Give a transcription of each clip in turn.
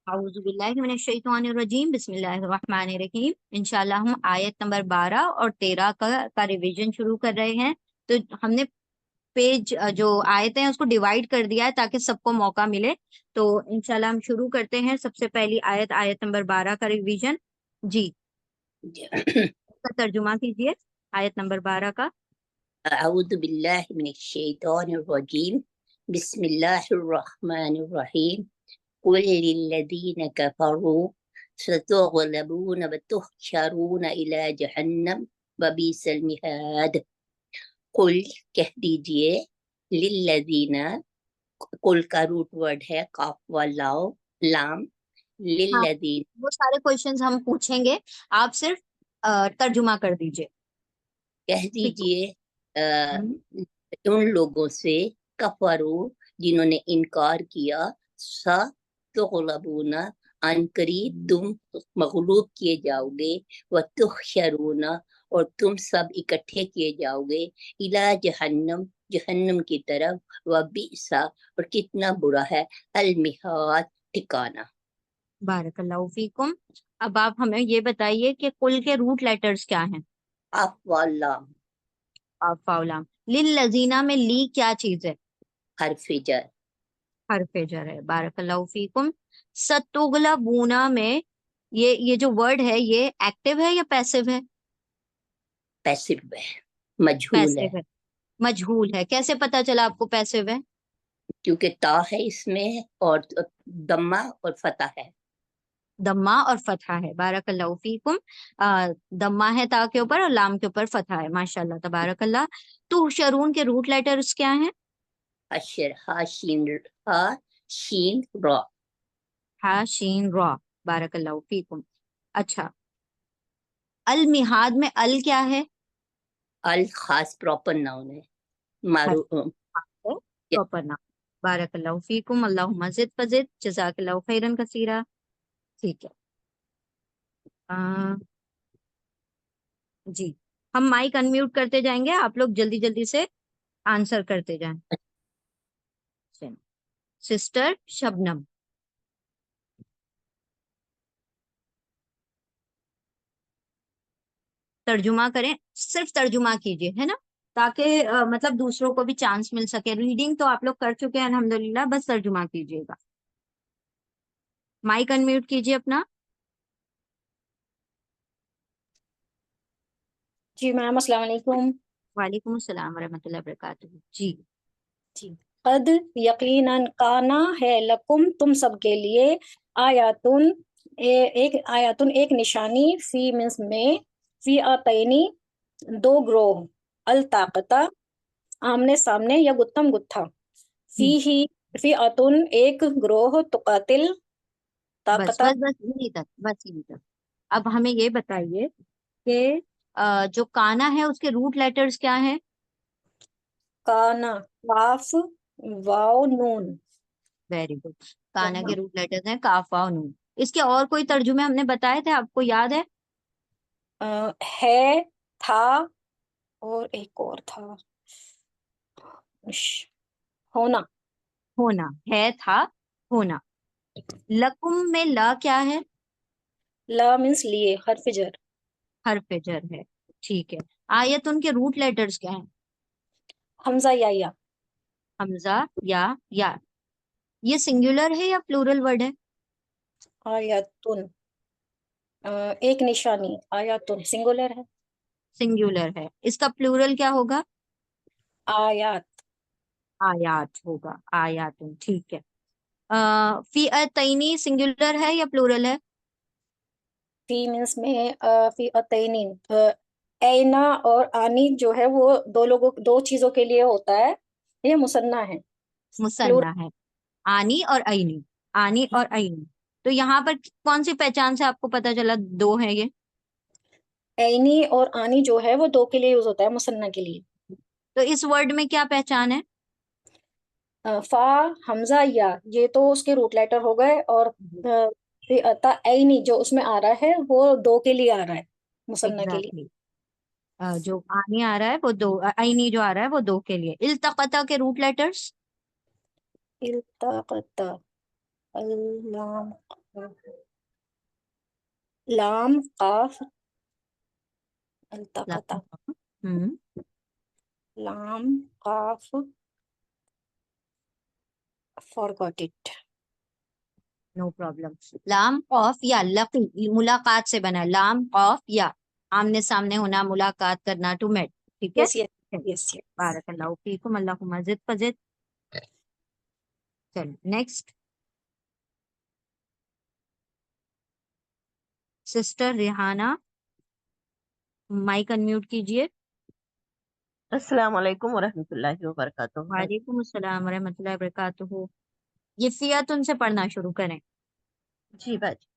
औज़ुबिल्लाहिमिनश्शैतानिर्रजीम बिस्मिल्लाहिर्रहमानिर्रहीम। इंशाल्लाह हम आयत नंबर 12 और 13 का रिवीजन शुरू कर रहे हैं। तो हमने पेज जो आयतें हैं उसको डिवाइड कर दिया है ताकि सबको मौका मिले। तो इंशाल्लाह हम शुरू करते हैं। सबसे पहली आयत, आयत नंबर 12 का रिवीजन। जी, इसका तर्जुमा कीजिए आयत नंबर 12 का। अऊज़ु बिल्लाहि मिनश शैतानिर रजीम बिस्मिल्लाहिर रहमानिर रहीम कुल लिल्लज़ीना कफ़रू सतुग़लबून व तुहशरून इला जहन्नम व बिसल मिहाद। कुल कह दीजिए, लिल्लज़ीना, कुल का रूट वर्ड है काफ व लाम। हाँ, लिल्लज़ीना वो सारे क्वेश्चंस हम पूछेंगे, आप सिर्फ तर्जुमा कर दीजिए। कह ठीक है। दीजिए हम्म, उन लोगों से, कफरू, जिन्होंने इनकार किया, सा तो गुलबूना, अनकरीब तुम मगलूब किए जाओगे, व तुहशरूना, और तुम सब इकट्ठे किए जाओगे, इला जहन्नम, जहन्नम की तरफ, व बिसा, और कितना बुरा है, अलमिहाद, ठिकाना। बारकल्लाहु फीकुम। अब आप हमें ये बताइए कि कुल के रूट लेटर्स क्या हैं। अफ़वालाम, फाउलाम। लिल लजीना में ली क्या चीज है? हरफिजर, हरफ जर है। बारकल्लाहु फीकुम। सतुगला बूना में ये जो वर्ड है ये एक्टिव है या पैसिव है? पैसिव है, मजहूल है, पैसिव है। मजहूल है। कैसे पता चला आपको पैसिव है? क्योंकि ता है इसमें और दम्मा और फतह है। दम्मा और फतहा है। बारकल्लाहु फीकुम। दम्मा है ता के ऊपर और लाम के ऊपर फतहा है। माशाल्लाह तबारकल्लाह। तो शरून के रूट लेटर्स क्या हैं? अशर, हा शीन रॉ। हा शीन रॉ। बारकल्लाहु फीकुम। अच्छा, अल मिहाद में अल क्या है? अल खास प्रॉपर नाउन है, हर मारू प्रॉपर नाम। बारकल्लाहु फीकुम। अल्लाह मजिद फजिद जजाकल्लाहु खैरन कसीरा। ठीक है। आ, जी, हम माइक अनम्यूट करते जाएंगे, आप लोग जल्दी जल्दी से आंसर करते जाएं। सिस्टर शबनम। तर्जुमा करें, सिर्फ तर्जुमा कीजिए, है ना, ताकि मतलब दूसरों को भी चांस मिल सके। रीडिंग तो आप लोग कर चुके हैं अल्हम्दुलिल्लाह, बस तर्जुमा कीजिएगा। माइक अनम्यूट कीजिए अपना। जी मैम, अस्सलाम वालेकुम। वालेकुम अस्सलाम वरहमतुल्लाहि वबरकातुहू। जी। जी, कद यकीनन काना है लकुम, तुम सब के लिए, आयातुन, एक आयातुन, एक निशानी, फी मीन्स में, फी आतैनी, दो ग्रोह, अल ताकता, आमने सामने या गुत्तम गुत्था, फी हम्म, ही, फी आतुन, एक ग्रोह, तुकातिल, बस ताकता। बस बस यहीं तक, बस यहीं तक। अब हमें ये बताइए कि जो काना है उसके रूट लेटर्स क्या है? काना, काफ, वाव, नून। Very good. काना के रूट लेटर्स हैं काफ वाव नून। इसके और कोई तर्जुमे हमने बताए थे, आपको याद है? है, था, और एक और था, होना। होना है, था, होना। लकुम में ला क्या है? ला मीन्स लिए, हर्फ जर। हर्फ जर है। ठीक है। आयत उनके रूट लेटर्स क्या हैं? हमजा या। हमजा या। ये सिंगुलर है या प्लूरल वर्ड है? आयातुन, एक निशानी, आयातुन सिंगुलर है। सिंगुलर है। इसका प्लूरल क्या होगा? आयात। आयात होगा। आयातुन, ठीक है। फी तैनी सिंगुलर है या प्लूरल है? फी मीन्स में, फी अतैनीन, ऐना और आनी जो है वो दो लोगों, दो चीजों के लिए होता है, ये मुसन्ना है। प्लूरल। मुसन्ना है। आनी और आईनी। आनी और आईनी। तो यहाँ पर कौन सी पहचान से आपको पता चला दो है ये? ऐनी और आनी जो है वो दो के लिए यूज होता है, मुसन्ना के लिए। तो इस वर्ड में क्या पहचान है? फा, हमजा या, ये तो उसके रूट लेटर हो गए, और फिर अता ऐनी जो उसमें आ रहा है वो दो के लिए आ रहा है, मुसन्ना के लिए। एग्जैक्टली। जो आनी आ रहा है वो दो, आईनी जो आ रहा है वो दो के लिए। इल्तकता के रूट लेटर्स? इल्तaqata, अल्लाम, लाम काफ लाम अल्तकता लाम काफ फॉरगॉट इट नो प्रॉब्लम। लाम कॉफ या लकी मुलाकात से बना, लाम कॉफ या आमने सामने होना, मुलाकात करना, टू मेट। ठीक है। यस यस यस यस बारकल्लाहु फीकुम, अल्लाहुम्मा मजिद फजिद। चलो next, sister Rehana, mic unmute कीजिए। अस्सलाम वालेकुम वरहमतुल्लाहि वबरकातुहू। वालेकुम अस्सलाम रहमतुल्लाहि वबरकातुहू। ये फियातुन से पढ़ना शुरू करें। जी बाजी,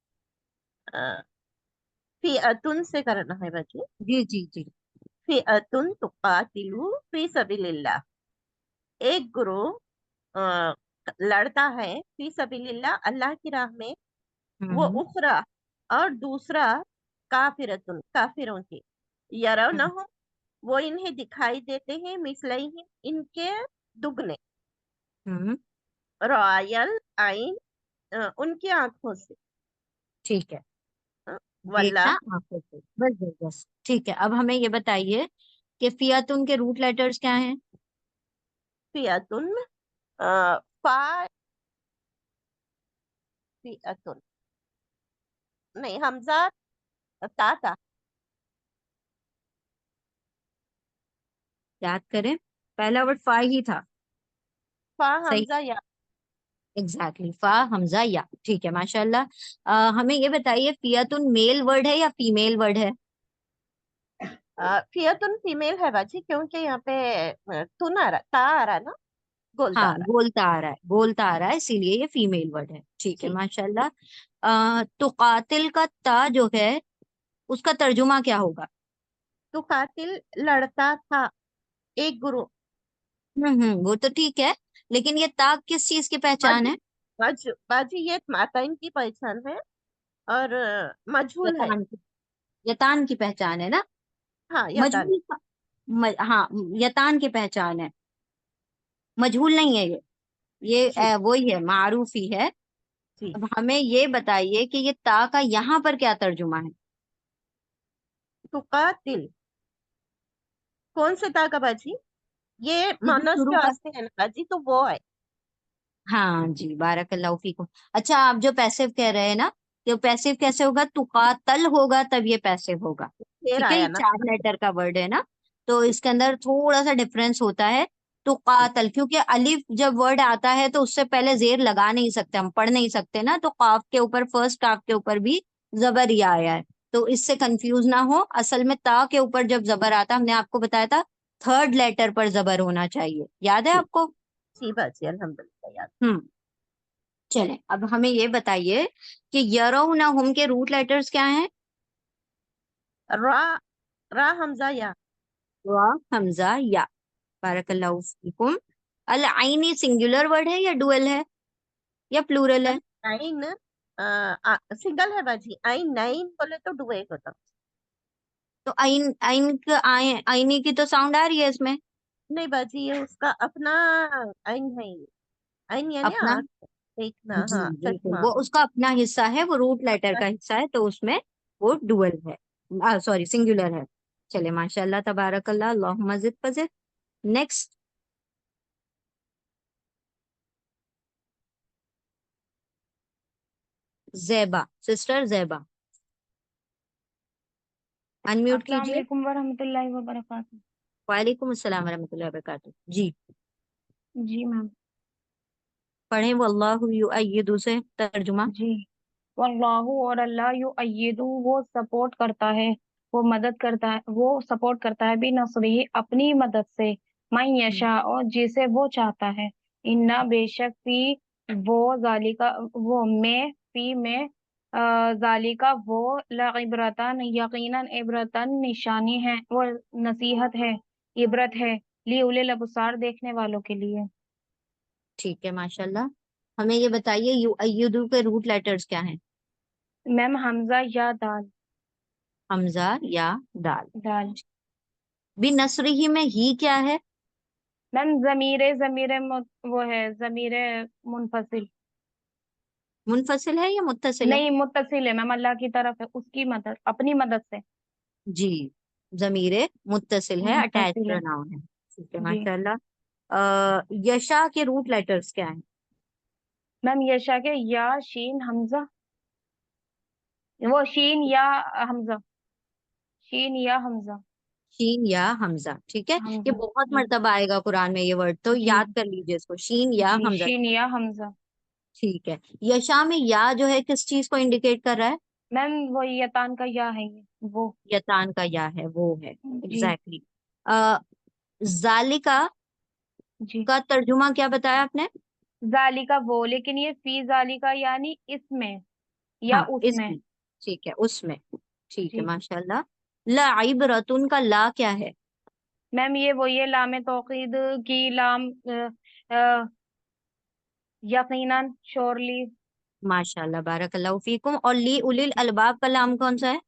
फिअतुन से करना है बाजी। जी जी जी। फिअतुन तुकातिलु फी सबीलिल्लाह, एक ग्रोह अ, लड़ता है फी सबीलिल्लाह, अल्लाह की राह में। वो हम्म उखरा, और दूसरा काफिरतुन, काफिरों की। हम्म यरौनहुम, वो इन्हें दिखाई देते हैं, मिसलैहिम, इनके दुगने। हम्म, रॉयल आइन, उनकी आंखों से। ठीक है। देखना वल्लाह, आंखों से, बस बस बस, ठीक है। अब हमें ये बताइए कि फियातुन के रूट लेटर्स क्या हैं। फिअतुन फा, फिअतुन नहीं, हमजा ता था। याद करें, पहला वर्ड फा ही था। फा सही, हमजा या। एग्जैक्टली, फा हमजा या, ठीक है माशाल्लाह। हमें ये बताइए, फियातुन मेल वर्ड है या फीमेल वर्ड है। फियतुन फीमेल है बाजी, क्योंकि यहाँ पे तुन आ रहा, ता आ रहा ना, गोलता हाँ आ रहा। बोलता आ रहा है, बोलता आ रहा है, इसीलिए ये फीमेल वर्ड है। ठीक है ठीक। माशाल्लाह। तो कातिल का ता जो है उसका तर्जुमा क्या होगा। तो कातिल लड़ता था, एक गुरु। वो तो ठीक है, लेकिन ये ता किस चीज की पहचान बाजी, है। बाजी ये माताइन की पहचान है, और मजहूल है। यतान की, यतान की पहचान है ना। हाँ, यतान। मजहूल हाँ, यतान की पहचान है, मजहूल नहीं है ये जी वही है, मारूफ ही है। जी। अब हमें ये बताइए कि ये ता का यहाँ पर क्या तर्जुमा है। तो कातिल कौन से ता का बाजी? ये ये जो मानस शुरू के का, वास्ते है ना बाजी, तो वो है। हाँ जी, बारकल्लाहु फीकुम। अच्छा, आप जो पैसिव कह रहे हैं ना, तो पैसिव कैसे होगा, तुकातल होगा तब ये पैसिव होगा। फिर ठीक है, आया ये ना। 4 लेटर का वर्ड है ना, तो इसके अंदर थोड़ा सा डिफरेंस होता है। तुकातल, क्योंकि अलिफ जब वर्ड आता है तो उससे पहले जेर लगा नहीं सकते, हम पढ़ नहीं सकते ना, तो काफ के ऊपर, फर्स्ट काफ के ऊपर भी जबर ही आया है। तो इससे कंफ्यूज ना हो, असल में ता के ऊपर जब जबर आता, हमने आपको बताया था 3rd लेटर पर जबर होना चाहिए, याद है जी आपको। जी बाजी, अल्हम्दुलिल्लाह याद। हम्म, चलें अब हमें ये बताइए कि यरौनहुम के रूट लेटर्स क्या हैं। रा, रा हमजा या। वा, हमजा, या। बारकल्लाहु फीकुम। अल आइनी सिंगुलर वर्ड है या डुअल है या प्लूरल है। नाइन सिंगल है बाजी, आइन नाइन बोले तो डुए होता। तो आइन, आइनी की तो साउंड आ रही है इसमें। नहीं बाजी, ये उसका अपना आइन है ये। आइन यानी अपना, आँख, देखना, जी हाँ, बिल्कुल, चश्मा। वो उसका अपना हिस्सा है, वो रूट लेटर का हिस्सा है, तो उसमें वो डुअल है, सॉरी सिंगुलर है। चले माशाल्लाह तबारकल्लाह, अल्लाहुम्मा ज़िद फज़िद। नेक्स्ट, ज़ैबा, सिस्टर ज़ैबा, अनम्यूट अस्सलाम कीजिए। वालेकुम वरहमतुल्लाहि वबरकातुहू। वालेकुम अस्सलाम वरहमतुल्लाहि वबरकातुहू। जी, जी मैम। पढ़ें, वल्लाहु युअय्यिदु से तर्जुमा। जी, वल्लाहु, और अल्लाह युअय्यिदु, वो सपोर्ट करता है, वो मदद करता है, वो सपोर्ट करता है भी नसरिही, अपनी मदद से, मन यशा, और जिसे वो चाहता है। इन्ना, बेशक, फी, वो, जालिका, वो में, फी में, जालिका, वो, लइब्रतन, यकीनन, इब्रतन, निशानी है, वो नसीहत है, इबरत है, ली उलिल अबसार, देखने वालों के लिए। ठीक है माशाल्लाह। हमें ये बताइए, युअय्यिदु के रूट लेटर्स क्या हैं। मैम हमजा या दाल। हमजा या दाल। दाल। भी नसरिही में ही क्या है। मैम जमीरे, जमीरे वो है जमीरे मुनफसिल। मुनफसिल है या मुत्तसिल है? नहीं, मुत्तसिल है मैम, अल्लाह की तरफ है, उसकी मदद, अपनी मदद से। जी, जमीरे मुत्तसिल है, अटैच मुत्तसिल है। प्रोनाउन है। ठीक है, जी माशाल्लाह। यशा के रूट लेटर्स क्या हैं? मैम, यशा के या शीन हमजा, वो शीन या हमजा, शीन या हमजा, शीन या हमजा। ठीक है, ये हमजा। बहुत जी मर्तबा आएगा कुरान में ये वर्ड, तो जी याद कर लीजिए इसको, शीन या जी, हमजा। शीन या हमजा। ठीक है, यशा में या जो है किस चीज को इंडिकेट कर रहा है? मैम वो यतान का या है ये, वो। यतान का या है, वो है। जी एग्जैक्टली। जालिका जी, का तर्जुमा क्या बताया आपने? जालिका वो, लेकिन ये फी जालिका यानी इसमें या हाँ, उसमें। इसमें। ठीक है, उसमें। ठीक है, जी माशाल्लाह। ला इबरतुन का ला क्या है? मैम, ये वो, ये लाम तौकीद की लाम, अ, यकीनन, श्योरली। माशाल्लाह, बारकल्लाहु फीकुम। और ली उलिल अलबाब का लाम कौन सा है?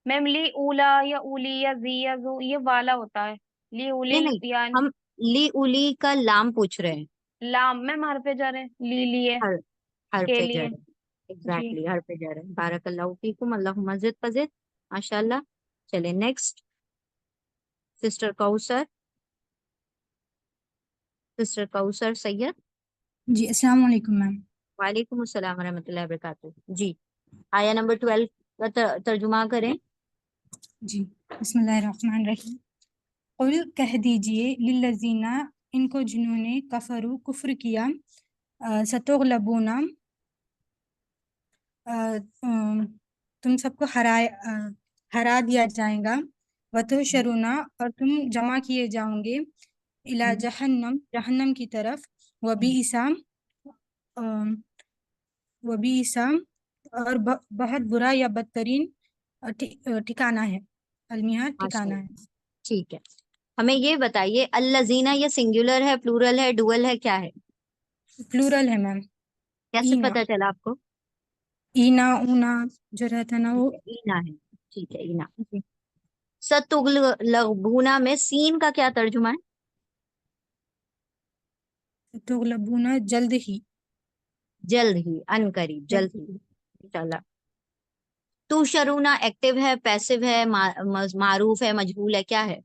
मैम ली उला या उली या जी या जू, ये वाला होता है। ली नहीं उलिल नहीं, यानी हम ली उली का लाम पूछ रहे हैं। लाम, मैम हरफे jar है, ली लिए, हर के हरफे लिए। जर। जी एग्जैक्टली, हरफे जर है। बारकल्लाहु फीकुम, अल्लाह मजिद फजिद। माशाल्लाह। चले next. Sister Kausar. Sister Kausar Syed. जी अस्सलाम वालेकुम मैम। वालेकुम अस्सलाम वरहमतुल्लाहि वबरकातुहू। जी, आया नंबर 12 का तर्जुमा करें। जी बिस्मिल्लाहिर्रहमानिर्रहीम। कुल कह दीजिए लिल्लज़ीना, इनको जिन्होंने कफरू कुफ्र किया, सतुगलबूना, तुम सबको हरा दिया जाएगा, वतुहशरुना, और तुम जमा किए जाओगे, इला जहन्नम, जहन्नम की तरफ, वबीसा, वबीसा, और बहुत बुरा या बदतरीन ठिकाना है, अलमिया ठिकाना है। माशाल्लाह। ठीक है, हमें ये बताइए, अल्लजीना ये सिंगुलर है, प्लूरल है, डुअल है, क्या है? प्लूरल है मैम। कैसे ईना, पता चला आपको? ईना ऊना जो रहता है ना ठीक वो। है, ईना है। ठीक है, ईना। सतुगलबूना में सीन का क्या तर्जुमा है? तुगलबूना जल्द ही। जल्द ही, अनकरीब, जल्द ही। इंशाल्लाह। तू शरूना एक्टिव है, पैसिव है, मारूफ है, मजहूल है, क्या है?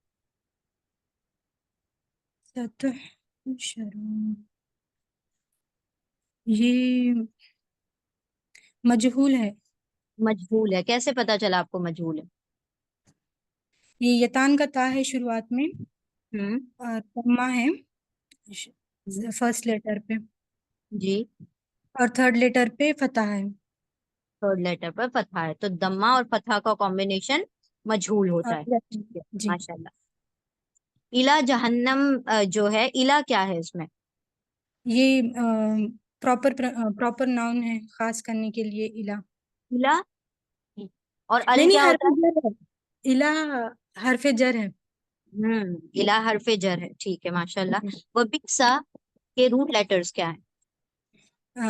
सतुहशरून, ये मजहूल है। मजहूल है, कैसे पता चला आपको मजहूल है? ये यतान का ता है शुरुआत में, हम्म। और तम्मा है फर्स्ट लेटर पे, जी। और थर्ड लेटर पे फतह है। थर्ड लेटर पर फतहा है, तो दम्मा और फतहा का कॉम्बिनेशन मजहूल होता और है। ठीक है, जी, माशाल्लाह। इला जहन्नम जो है, इला क्या है इसमें? ये प्रॉपर प्रॉपर नाउन है खास करने के लिए इला। इला। और अल नहीं नहीं, क्या होता हरफ है? जर है। इला हरफ जर है। इला हरफे जर है। ठीक है, माशाल्लाह। वह बिक्सा के रूट लेटर्स क्या है?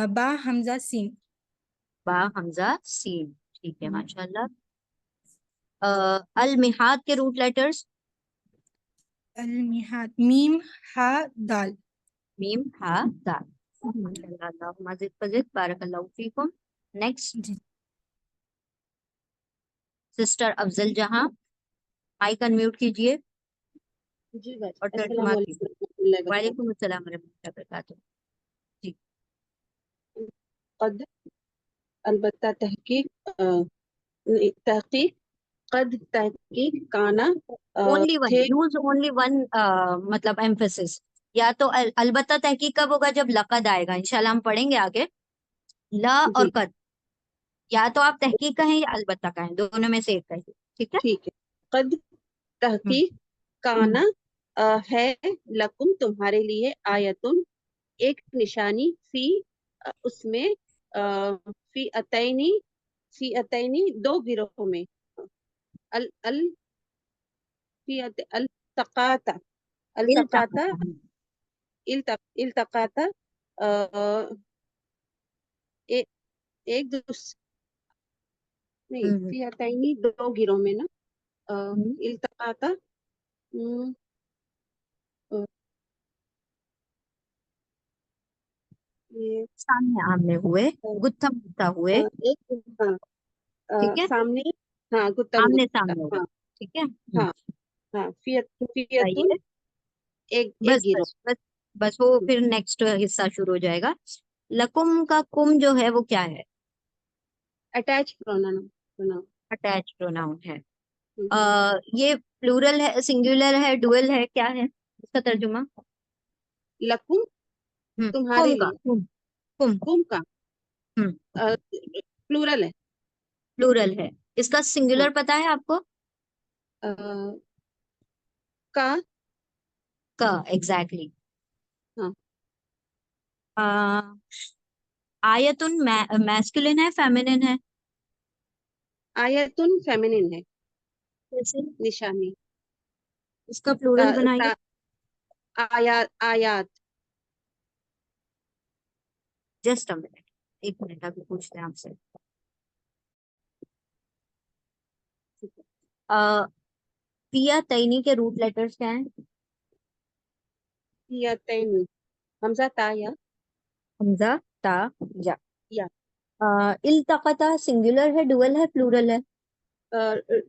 बा हमजा सीन। बा हमजा सीन। ठीक है, माशाल्लाह। अल मिहाद के रूट लेटर्स? अल मिहाद मीम हा दाल। मीम हा दाल। माशाल्लाह, अल्लाह मजिद फजिद, बारकल्लाहु फीकुम। नेक्स्ट। जी सिस्टर अफजल जहां, माइक अनम्यूट कीजिए जी भाई, और अस्सलाम तर्जुमा कीजिए। वालेकुम रहमतुल्लाहि व वालेकुम अस्सलाम वरहमतुल्लाहि वबरकातुहू। जी। कद, अलबत्ता तहकीक, तहकीक, कद तहकीक, काना, ओनली वन, थे। यूज ओनली वन, मतलब एम्फेसिस। या तो अलबत्ता तहकीक कब होगा? जब लकद आएगा, इंशाल्लाह हम पढ़ेंगे आगे। ला और जी कद, या तो आप तहकीक कहें या अलबत्ता कहें, दोनों में से एक कहिए। ठीक है। ठीक है। कद हम्म। तहकीक, काना, है, लकुम तुम्हारे लिए, आयतुन एक निशानी, फी उसमें, फी अतैनी, फी अतैनी दो गिरोह में, अल अल फी अल तकाता, अल तकाता, इल्तक़ता। इल्तकाता, ए, एक दूसरे, नहीं, हम्म। फी अतैनी दो गिरोह में ना, हम्म। इल्तकाता, हम्म, अ, ये सामने आमने हुए, गुत्था गुत्था हुए, एक हाँ ठीक है, सामने हाँ गुत्तम आमने गुत्ता सामने हुए, हाँ ठीक है। हाँ हाँ फियतुन बताइए, एक एक बस गिरोह। बस बस बस, वो फिर नेक्स्ट हिस्सा शुरू हो जाएगा। लकुम का कुम जो है वो क्या है? अटैच प्रोनाउन अटैच प्रोनाउन है। हम्म, ये प्लूरल है, सिंगुलर है, डुअल है, क्या है इसका तर्जुमा? लकुम तुम्हारे कुम का, लिए कुम, कुम, कुम का हम्म, प्लूरल है। प्लूरल है। इसका हाँ सिंगुलर पता है आपको? अ, का का, एग्जैक्टली। हाँ आयतुन मैस्कुलिन है, फेमिनिन है? आयतुन फेमिनिन है। जैसे निशानी इसका प्लूरल बनाइए। ता- आयात आयात जस्ट अ मिनट, एक मिनट, अभी पूछते हैं आपसे। पिया तैनी के रूट लेटर्स क्या हैं? या तैनी हमजा ता हमजा, ता, या। या इल्तकता सिंगुलर है, डुअल है, प्लूरल है?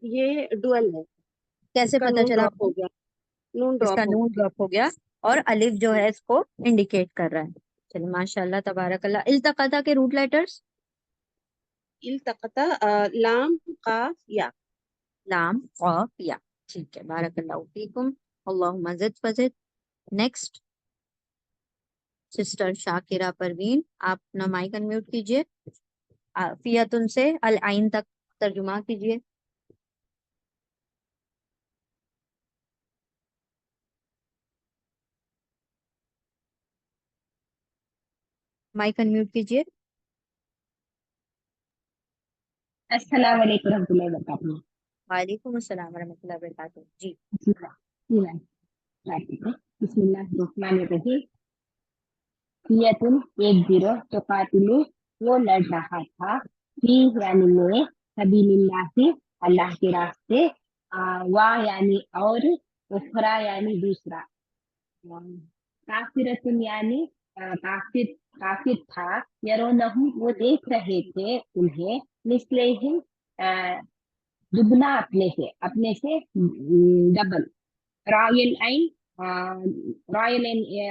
ये डुअल है। कैसे इसका पता नून चला ड्रॉप हो आपको? गया। नून इसका ड्रॉप हो नून गया। ड्रॉप हो गया और अलिफ जो है इसको इंडिकेट कर रहा है। चलिए, माशाल्लाह, तबारकल्लाह। इल्तकता के रूट लेटर्स? इल्तकता लाम काफ या लाम, कॉफ, या। ठीक है, बारकल्लाहु फीकुम, अल्लाहुम्मा ज़िद फज़िद। नेक्स्ट, सिस्टर शाकिरा परवीन, आप अपना माइक अनम्यूट कीजिए। फियतुन से अल आइन तक तर्जुमा कीजिए। माइक अनम्यूट कीजिए। अस्सलाम वालेकुम रहमतुल्लाहि व बरकातुहू। वालेकुम अस्सलाम वरहमतुल्लाहि वबरकातुहू। जी, बिस्मिल्लाहिर्रहमानिर्रहीम। फियतुन एक गिरोह तो कातिलु वो लड़ रहा था, फी यानी में, सबीलिल्लाहि अल्लाह के रास्ते, वा यानी और, उखरा यानी दूसरा, काफिरतुन यानी काफिर काफिर था, यरोनहुम वो देख रहे थे उन्हें, मिस्लेहिम दुगना अपने से डबल, रॉयल आइन, रॉयल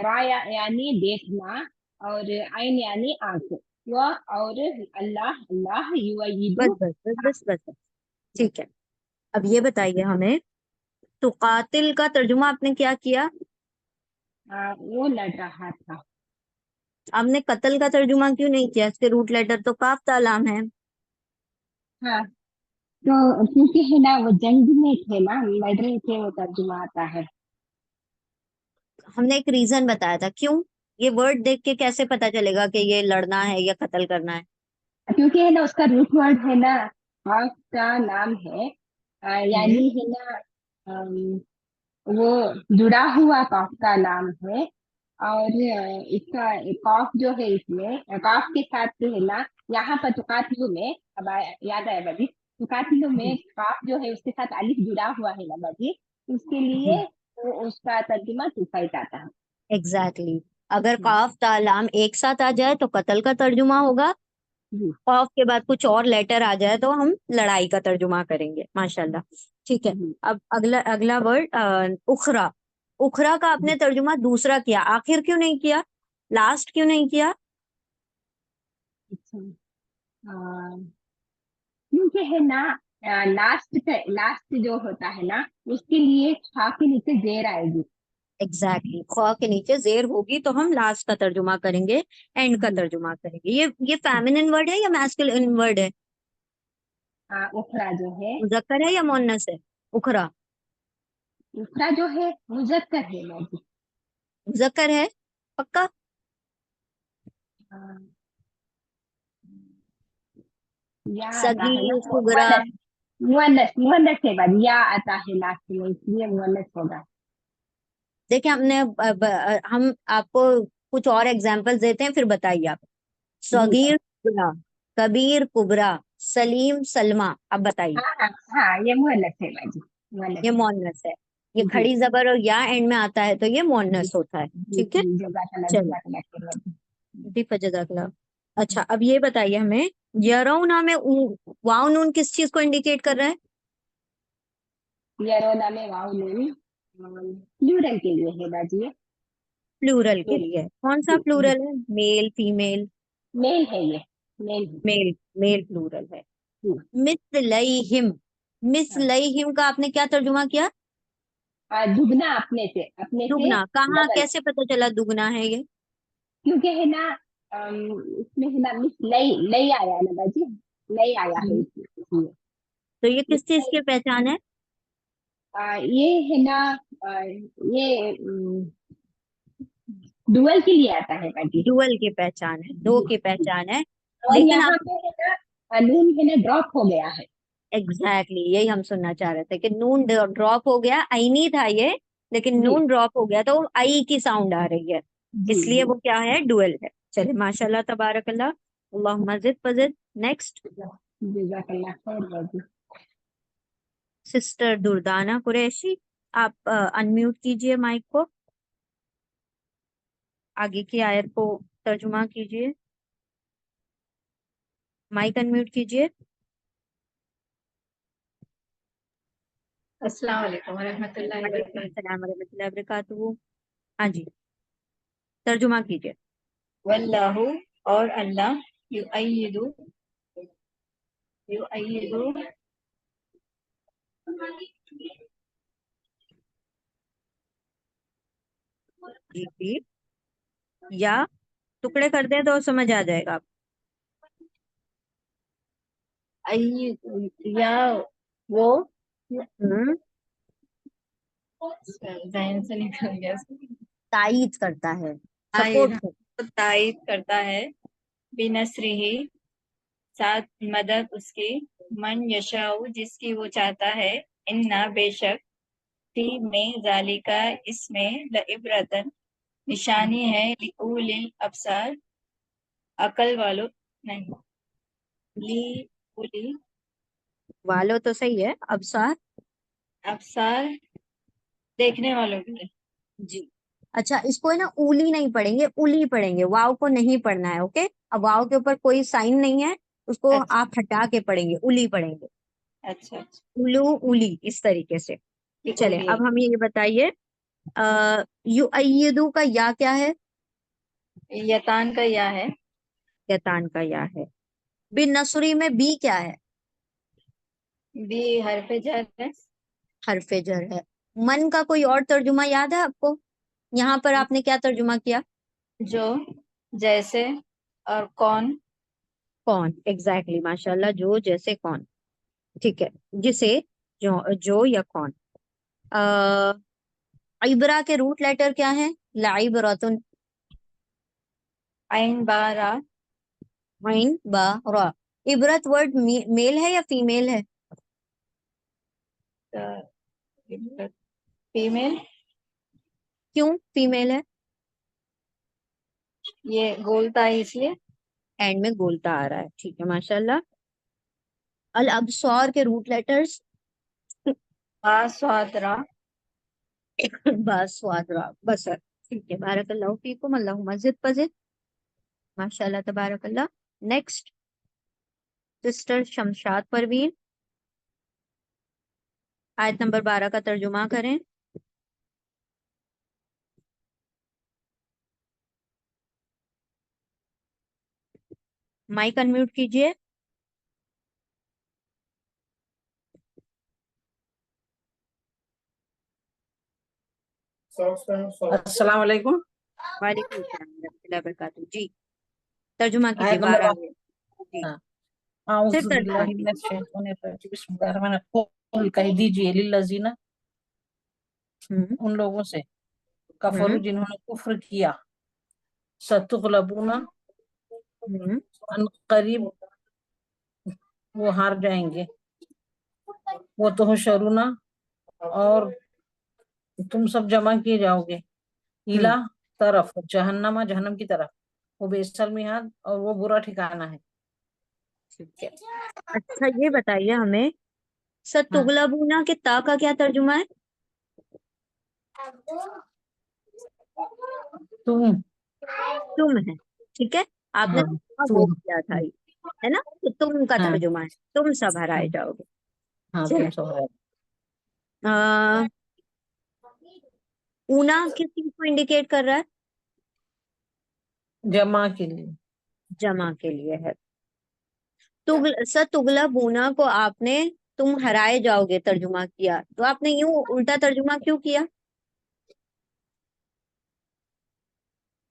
राया यानी देखना, और आइन यानी आंख, वह और अल्लाह अल्लाह बस युईदु, बस बस बस बस बस। ठीक है, अब ये बताइए हमें, तो कातिल का तर्जुमा आपने क्या किया? वो लड़ रहा था। आपने कत्ल का तर्जुमा क्यों नहीं किया? इसके रूट लेटर तो काफ तालाम है। हाँ, तो क्योंकि है ना वो जंग में थे ना, लड़ रहे थे, वो तर्जुमा आता है। हमने एक रीजन बताया था, क्यों? ये वर्ड देख के कैसे पता चलेगा कि ये लड़ना है या कत्ल करना है? क्योंकि है ना उसका रूट वर्ड है ना, कॉफ का नाम है, हम्म, यानी है ना, अम, वो जुड़ा हुआ कॉफ का नाम है, और इसका कॉफ जो है, इसमें कॉफ के साथ जो है ना, यहाँ पर तुकातिलु में, अब याद आया बाजी, तुकातिलु में कॉफ जो है उसके साथ अलिफ जुड़ा हुआ है ना बाजी, उसके लिए वो उसका तर्जुमा तुफाइत आता है। एग्जैक्टली। अगर काफ तालाम एक साथ आ जाए तो कत्ल का तर्जुमा होगा, जी काफ के बाद कुछ और लेटर आ जाए तो हम लड़ाई का तर्जुमा करेंगे। माशाल्लाह। ठीक है, जी। अब अगला अगला वर्ड, उखरा। उखरा का आपने तर्जुमा दूसरा किया, आखिर क्यों नहीं किया? लास्ट क्यों नहीं किया? अच्छा, अ, क्योंकि है ना, लास्ट जो होता है ना, उसके लिए खा के नीचे जेर आएगी। एग्जैक्टली, ख्वा के नीचे जेर होगी तो हम लास्ट का तर्जुमा करेंगे, एंड का जी, तर्जुमा करेंगे। ये फेमिनिन वर्ड है या मैस्कुलिन वर्ड है? उखरा जो है, मुजक्कर है या मुन्नस है? उखरा उखरा जो है मुजक्कर है बाजी। मुजक्कर है, पक्का? अ, या आता है ना, सगीर, सुगरा। मुअन्नस, मुअन्नस मुअन्नस है बाजी, या आता है लास्ट में, इसलिए मुअन्नस होगा। देखिए, हम आपको कुछ और एग्जांपल्स देते हैं, फिर बताइए आप। जी सगीर, कुबरा, कबीर, कुबरा, सलीम, सलमा। अब बताइए। हाँ हाँ हाँ, ये मुअन्नस है बाजी, मुअन्नस ये है। मोनस है। ये जी खड़ी जबर और या एंड में आता है तो ये जी मोनस होता है। जी ठीक है, जी, जज़ाकल्लाह चलो। जज़ाकल्लाह खैर बाजी। जी फजज़ाकल्लाह। अच्छा, अब ये बताइए हमें, यरौना में वाव नून किस चीज को इंडिकेट कर रहा है? यरोना में वाव नून प्लूरल के लिए है बाजी, प्लूरल के लिए। कौन सा प्लूरल है? Mail, female? मेल है ये, मेल है। मेल, मेल प्लूरल है। हम्म, मिस्लैहिम, हाँ। मिस्लैहिम का आपने क्या तर्जुमा किया? दुगना, अपने से दुगना। कहाँ, डबल, कैसे पता चला दुगना है ये? क्योंकि है ना इसमें है ना मिस लई लई आया है ना बाजी, लई आया है हम्म। इसमें। तो ये किस चीज की पहचान है? ये है ना ये डुअल के लिए आता है बाजी। डुअल की पहचान है, दो की पहचान है। और लेकिन आप यहाँ पे है ना नून है ना ड्रॉप हो गया है। एग्जैक्टली यही हम सुनना चाह रहे थे कि नून ड्रॉप हो गया, आई नहीं था ये, लेकिन जी नून ड्रॉप हो गया तो आई की साउंड आ रही है, जी इसलिए जी। वो क्या है, डुअल है। चले माशाल्लाह तबारकल्लाह, अल्लाह मजिद फजिद। नेक्स्ट, जज़ाकल्लाह खैर बाजी। सिस्टर दुर्दाना कुरैशी, आप अनम्यूट कीजिए माइक को, आगे की आयत को तर्जुमा कीजिए, माइक अनम्यूट कीजिए। अस्सलाम वालेकुम वरहमतुल्लाहि वालेकुम वबरकातुहू। सलाम वरहमतुल्लाहि वबरकातुहू। हाँ जी, तर्जुमा कीजिए। वल्लाहु, और अल्लाह, युअय्यिदु, युअय्यिदु, जी जी, या टुकड़े कर दे तो समझ आ जाएगा आप। या वो हम्म, जहन से निकल गया। तायीद करता है, तायीद, सपोर्ट करता तायीद करता है, बिनसरिही, साथ मदद उसकी, मन यशाऊ, जिसकी वो चाहता है, इन्ना, बेशक, फी में जालिका, इसमें, लइब्रतन, है। निशानी है, लिउलिल अबसार, अकल वालों, नहीं, ली उली वालो तो सही है, अबसार। अबसार, देखने वालों के लिए। जी। अच्छा, इसको है ना उली नहीं पढ़ेंगे, उली पढ़ेंगे, वाव को नहीं पढ़ना है, ओके। अब वाव के ऊपर कोई साइन नहीं है, उसको अच्छा आप हटा के पढ़ेंगे, उली पढ़ेंगे। अच्छा अच्छा, उलू, उली, इस तरीके से। चले, लिउली, अब हमें ये बताइए, युअय्यिदु का या क्या है? यतान का या है, यतान का या है। बिन नसरी में बी क्या है? बी हरफ जर है, हरफे जर है। मन का कोई और तर्जुमा याद है आपको? यहाँ पर आपने क्या तर्जुमा किया? जो, जैसे, और कौन, कौन, एग्जैक्टली माशाल्लाह, जो, जैसे, कौन। ठीक है, जिसे, जो या कौन। इबरा के रूट लेटर क्या है? लाइबरतुन, आइन बारा, आइन बा रा। इबरत वर्ड मेल है या फीमेल है? फीमेल, क्यों फीमेल है? ये गोलता है इसलिए। एंड में गोलता आ रहा है, ठीक है माशाल्लाह। अल अबसौर के रूट लेटर्स? बा स्वादरा, बस स्वाद रा, बसर। ठीक है, बारकल्लाहु फीकुम, अल्लाहु मजिद पजिद, माशाल्लाह तबारकल्लाह। नेक्स्ट, सिस्टर शमशाद परवीन, आयत नंबर 12 का तर्जुमा करें। माइक अनम्यूट कीजिए। अस्सलाम वालेकुम। वालेकुम सलाम रहमतुल्लाहि व बरकातुहू। जी, तर्जुमा कीजिए, आयत नंबर 12 में। जी, सिर्फ आऊज़ु तर्जुमा बिल्लाहि कीजिए। मिनश शैतानिर रजीम, बिस्मिल्लाहिर रहमानिर रहीम। कुल कह दीजिए लिल्लज़ीना, हम्म उन लोगों से, कफरू हम्म जिन्होंने कुफ्र किया, सतुगलबूना, हम्म अन करीब वो हार जाएंगे, वो तो शरुना, और तुम सब जमा किए जाओगे, हम्म इला, तरफ, जहन्नमा, जहन्नम की तरफ, वो बेसल मिहाद, और वो बुरा ठिकाना है। ठीक है। अच्छा, ये बताइए हमें, हाँ, सतुगलबूना के ता का क्या तर्जुमा है? तुम, तुम है। ठीक है, आपने हाँ वो तुम। किया था, है ना, तो तुम का हाँ तर्जुमा है तुम सब हाँ हराए जाओगे। हाँ चलो, तुम सब है। ऊना किस चीज को इंडिकेट कर रहा है? जमा के लिए। जमा के लिए है। तुगला बूना को आपने तुम हराए जाओगे तर्जुमा किया, तो आपने यूं उल्टा तर्जुमा क्यों किया?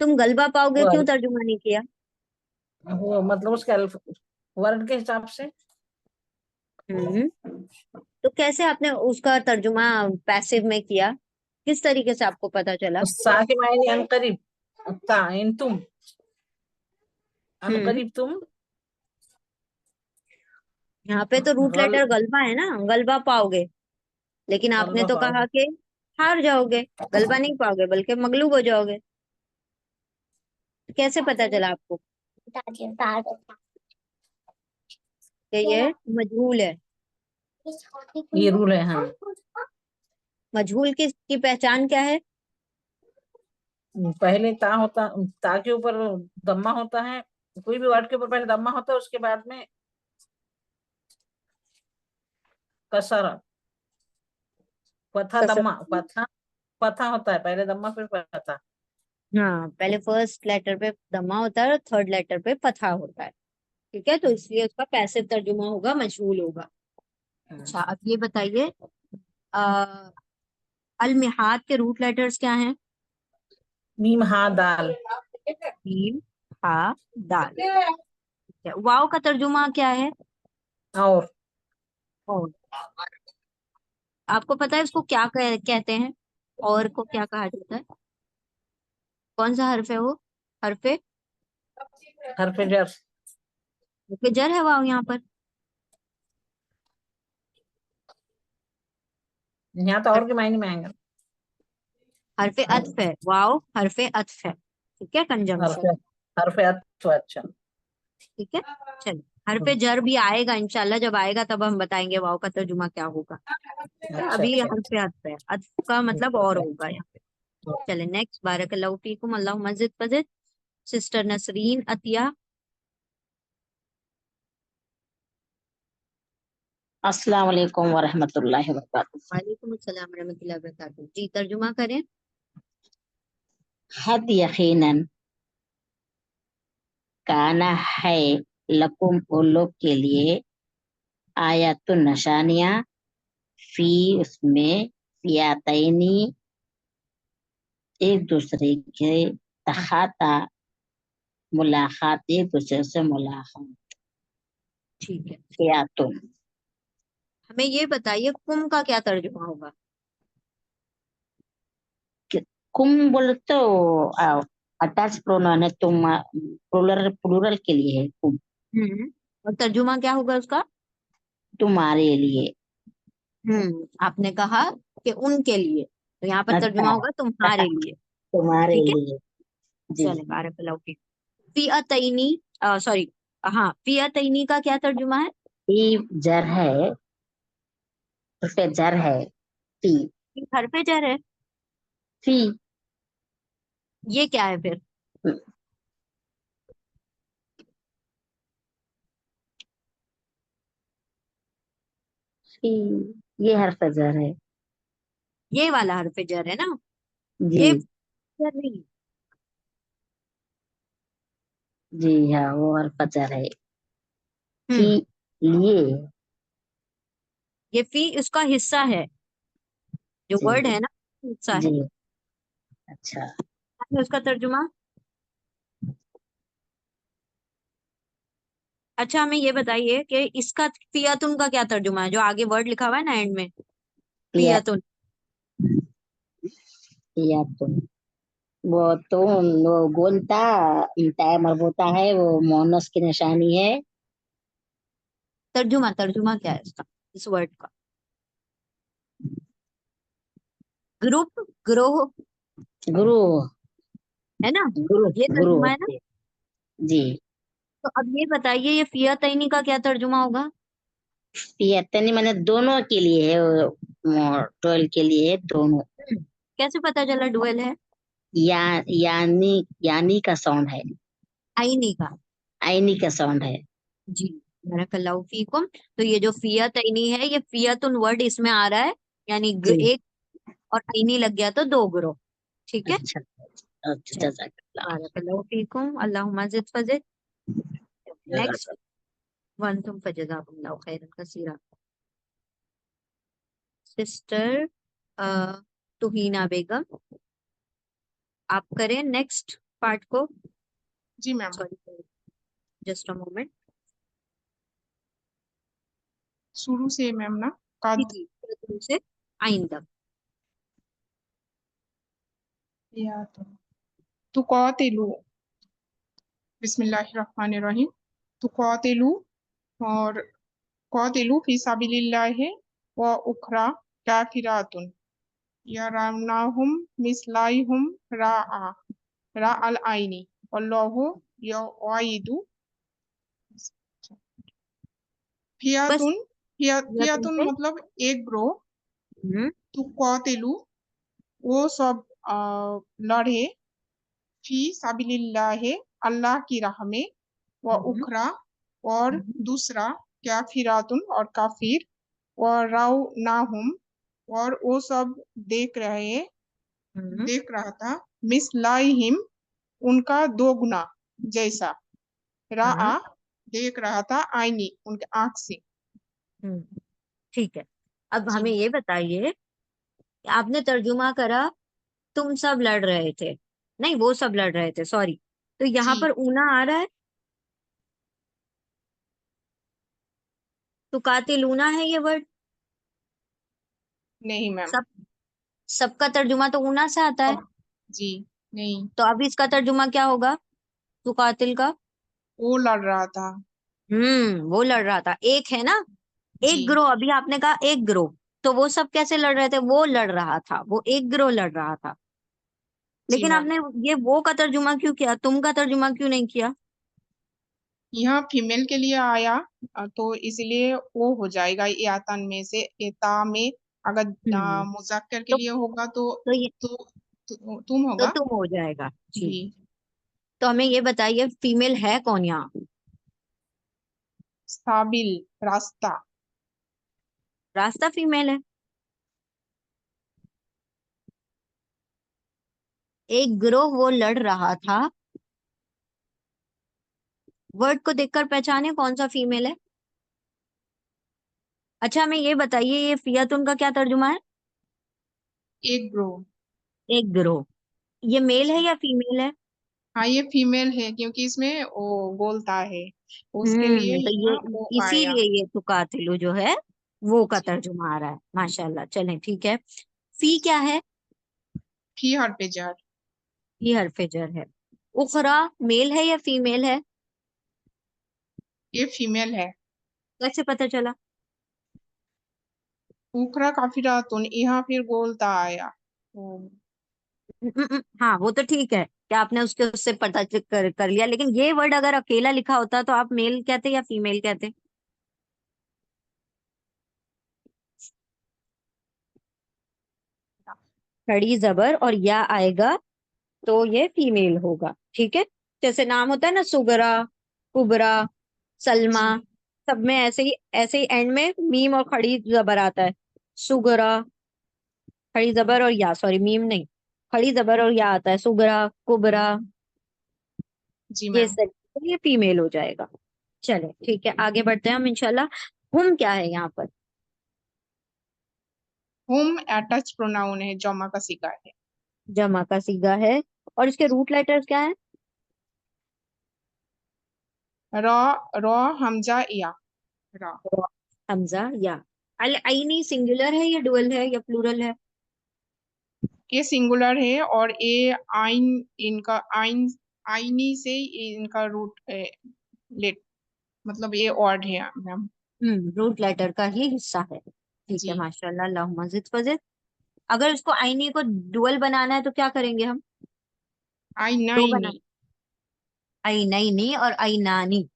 तुम गलबा पाओगे वो क्यों तर्जुमा नहीं किया? वो मतलब उसके वर्ड के हिसाब से। हम्म तो कैसे आपने उसका तर्जुमा पैसिव में किया? किस तरीके से आपको पता चला? सा के मायने अनकरीब, ता इन तुम, हम्म अनकरीब तुम। यहाँ पे तो रूट गल लेटर गलबा है ना, गलबा पाओगे, लेकिन आपने गलबा तो कहा पाओगे। कि हार जाओगे, गलबा नहीं पाओगे बल्कि मगलूब हो जाओगे। तो कैसे पता चला आपको कि ये मजहूल है? ये रूल है हाँ। मजहूल की पहचान क्या है? पहले ता होता, ता के ऊपर दम्मा होता है, कोई भी वर्ड के ऊपर पहले दम्मा होता है, उसके बाद में कसरा, पथा कसर। दम्मा, पथा पथा होता है, पहले दम्मा फिर पथा। हाँ, पहले फर्स्ट लेटर पे दमा होता है और थर्ड लेटर पे फथा होता है। ठीक है, तो इसलिए उसका पैसिव तर्जुमा होगा, मजहूल होगा। अच्छा, अब ये बताइए, अ, अल मिहाद के रूट लेटर्स क्या हैं? मीम हा दाल। मीम, हा, दाल। ठीक है, वाव का तर्जुमा क्या है? और और। आपको पता है इसको क्या कहते हैं? और को क्या कहा जाता है? कौन सा हर्फ है वो? हर्फे हरफ जर। हर्फे जर है वाव यहाँ पर। यहाँ तो और के मायने में आएंगे। हर्फे अत्फ है वाव, हर्फे अत्फ है। ठीक है, हरफ कंजंक्शन। हरफ अच्छा अच्छा। ठीक है, चलो, हर्फे जर भी आएगा इंशाल्लाह, जब आएगा तब हम बताएंगे वाव का तर्जुमा क्या होगा। ठीक है, अच्छा अभी अच्छा। हर्फे अत्फ है, अत्फ का मतलब और होगा यहाँ पे। चले नेक्स्ट, बारकल्लाहु फीकुम, अल्लाह मजिद फजिद। सिस्टर नसरीन अतिया। अस्सलाम वालेकुम वरहमतुल्लाहि वबरकातुहू। वालेकुम अस्सलाम रहमतुल्लाहि वबरकातुहू। जी, तर्जुमा करें। हद यकीनन काना है लकुम उन लोग के लिए आयतुन निशानियां फी उसमें फियातैनी एक दूसरे के तखाता मुलाकात एक दूसरे से मुलाकात ठीक है, फियातुन। हमें ये बताइए कुम का क्या तर्जुमा होगा? कुम बोले तो अटैच प्रोनाउन है, तुम प्लूरल प्लूरल के लिए है कुम, और तर्जुमा क्या होगा उसका? तुम्हारे लिए। आपने कहा कि उनके लिए, तो यहाँ पर अच्छा तर्जुमा होगा तुम्हारे लिए। तुम्हारे ठीक है, लिए। जी। चले, बारकल्लाहु फीक। फिअतैनी, सॉरी, हाँ, फिअतैनी का क्या तर्जुमा है? ये जर है, उस पे जर है फी। घर पे जर है, फी ये क्या है फिर? फी ये हर्फ जर है। ये वाला हरफ जर है ना, जी ये जर नहीं। जी हाँ, वो हर्फ जर है फी हम्म लिए। ये फी उसका हिस्सा है, जो जी वर्ड है ना, हिस्सा है। जी। अच्छा है उसका तर्जुमा। अच्छा, हमें ये बताइए कि इसका फियातुन का क्या तर्जुमा है, जो आगे वर्ड लिखा हुआ है ना एंड में, या फियातुन। या तुम वो तो वो गोलता टाइम मरबूता है, वो मोनस की निशानी है। तर्जुमा तर्जुमा क्या है इसका, इस वर्ड का? ग्रुप, ग्रोह, गुरु है ना, गुरु ये गुरु तर्जुमा है ना। होते। जी। तो अब ये बताइए, ये फियातैनी का क्या तर्जुमा होगा? ये तनी मैंने दोनों के लिए है, टोल के लिए है दोनों। कैसे पता चला डुअल है? या यानी यानी का साउंड है। आईनी का। आईनी का साउंड है। जी, बरकल्लाहु फीकुम। तो ये जो फियतैनी है, ये फियतुन वर्ड इसमें आ रहा है, यानी जी। एक और आईनी लग गया तो दो ग्रोह। ठीक है, अच्छा अच्छा, चलिए, जज़ाकल्लाह। बारकल्लाहु फीकुम, अल्लाहुम्मा ज़िद फज़िद। नेक्स्ट, जज़ाकल्लाह। वंतुम फजज़ाकुमुल्लाहु खैरन कसीरा। सिस्टर तुहीना बेगम, आप करें नेक्स्ट पार्ट को। जी ma'am. Sorry, just a moment. शुरू से मैम ना जी कद जी, शुरू से आइन तक। या तो कातिलू, बिस्मिल्लाहिर्रहमानिर्रहीम। तो कातिलू और कातिलू फी सबिलिल्लाहि व उखरा काफिरातुन यराउनाहुम मिस्लाइहुम रा अल आइनी वल्लाहु युआइदु बस फियातुन। फियतुन फियातुन से मतलब एक ग्रोह। हम्म तो कातिलू वो सब लड़े, फी सबिलिल्लाहि अल्लाह की राह में, व हम्म उखरा और हम्म दूसरा काफिरातुन और काफिर, व राव नाहुम और वो सब हम्म देख रहा था, मिसलाइहिम उनका दो गुना जैसा, हम्म राआ देख रहा था, आईनी उनके आंख से। हम्म, ठीक है। अब जी हमें ये बताइए, आपने तर्जुमा करा तुम सब लड़ रहे थे, नहीं वो सब लड़ रहे थे, सॉरी। तो यहाँ जी पर ऊना आ रहा है, तो कातिलूना है ये वर्ड। नहीं मैम। सब, सबका तर्जुमा तो ऊना से आता है, अब जी नहीं, तो अब इसका तर्जुमा क्या होगा तो कातिल का। वो लड़ रहा था। वो लड़ रहा था, एक है ना, जी एक ग्रोह। अभी आपने कहा एक ग्रोह, तो वो सब कैसे लड़ रहे थे, वो लड़ रहा था, वो एक ग्रोह लड़ रहा था। जी लेकिन मैम। आपने ये वो का तर्जुमा क्यों किया, तुम का तर्जुमा क्यों नहीं किया। यहाँ फीमेल के लिए आया, तो इसलिए वो हो जाएगा यातन में से एता में। अगर हम्म मुज़क्कर के तो लिए होगा तो तो ये तुम तो होगा। तुम हो जाएगा जी। जी। तो हमें ये बताइए फीमेल है कौन यहाँ। साबिल रास्ता। रास्ता फीमेल है। एक ग्रोह वो लड़ रहा था, वर्ड को देखकर पहचाने कौन सा फीमेल है। अच्छा हमें ये बताइए, ये फियतुन का क्या तर्जुमा है। एक ग्रोह। एक ग्रोह, ये मेल है जी या फीमेल है। हाँ, ये फीमेल है क्योंकि इसमें वो बोलता है, उसके लिए तो ये यहाँ वो आया। इसीलिए ये तुकातिलु जो है वो का जी। तर्जुमा आ रहा है, माशाल्लाह। चलें ठीक है। फी क्या है, फी हर पे जार। ये हरफे जर है। उखरा मेल है या फीमेल है, ये फीमेल है। कैसे पता चला। उखरा काफिरातुन, यहाँ फिर बोलता आया। हाँ वो तो ठीक है कि आपने उसके उससे पता कर लिया, लेकिन ये वर्ड अगर अकेला लिखा होता तो आप मेल कहते या फीमेल कहते। खड़ी जबर और या आएगा तो ये फीमेल होगा, ठीक है। जैसे नाम होता है ना, सुगरा, कुबरा, सलमा, जी सब में ऐसे ही एंड में मीम और खड़ी जबर आता है। सुगरा, खड़ी जबर और या, सॉरी मीम नहीं, खड़ी जबर और या आता है, सुगरा, कुबरा, जी ये मैम। सब, तो ये फीमेल हो जाएगा। चले ठीक है, आगे बढ़ते हैं हम इंशाल्लाह। हम क्या है यहाँ पर, होम अटैच प्रोनाउन है, जमा का सिगा है। जमा का सीगा है, और इसके रूट लेटर्स क्या है। र र हमजा या र। हमजा या। अल आईनी सिंगुलर है या डुअल है या प्लूरल है। ये सिंगुलर है और ये आइन, इनका आइन, आइनी से इनका रूट लेट, मतलब ये वर्ड है मैम। रूट लेटर का ही हिस्सा है, ठीक है जी माशाल्लाह, अल्लाहुम्मा ज़िद फज़िद। अगर इसको आईनी को डुअल बनाना है तो क्या करेंगे हम, दो बना, आइनाइनी। आई नई नी और आई नानी,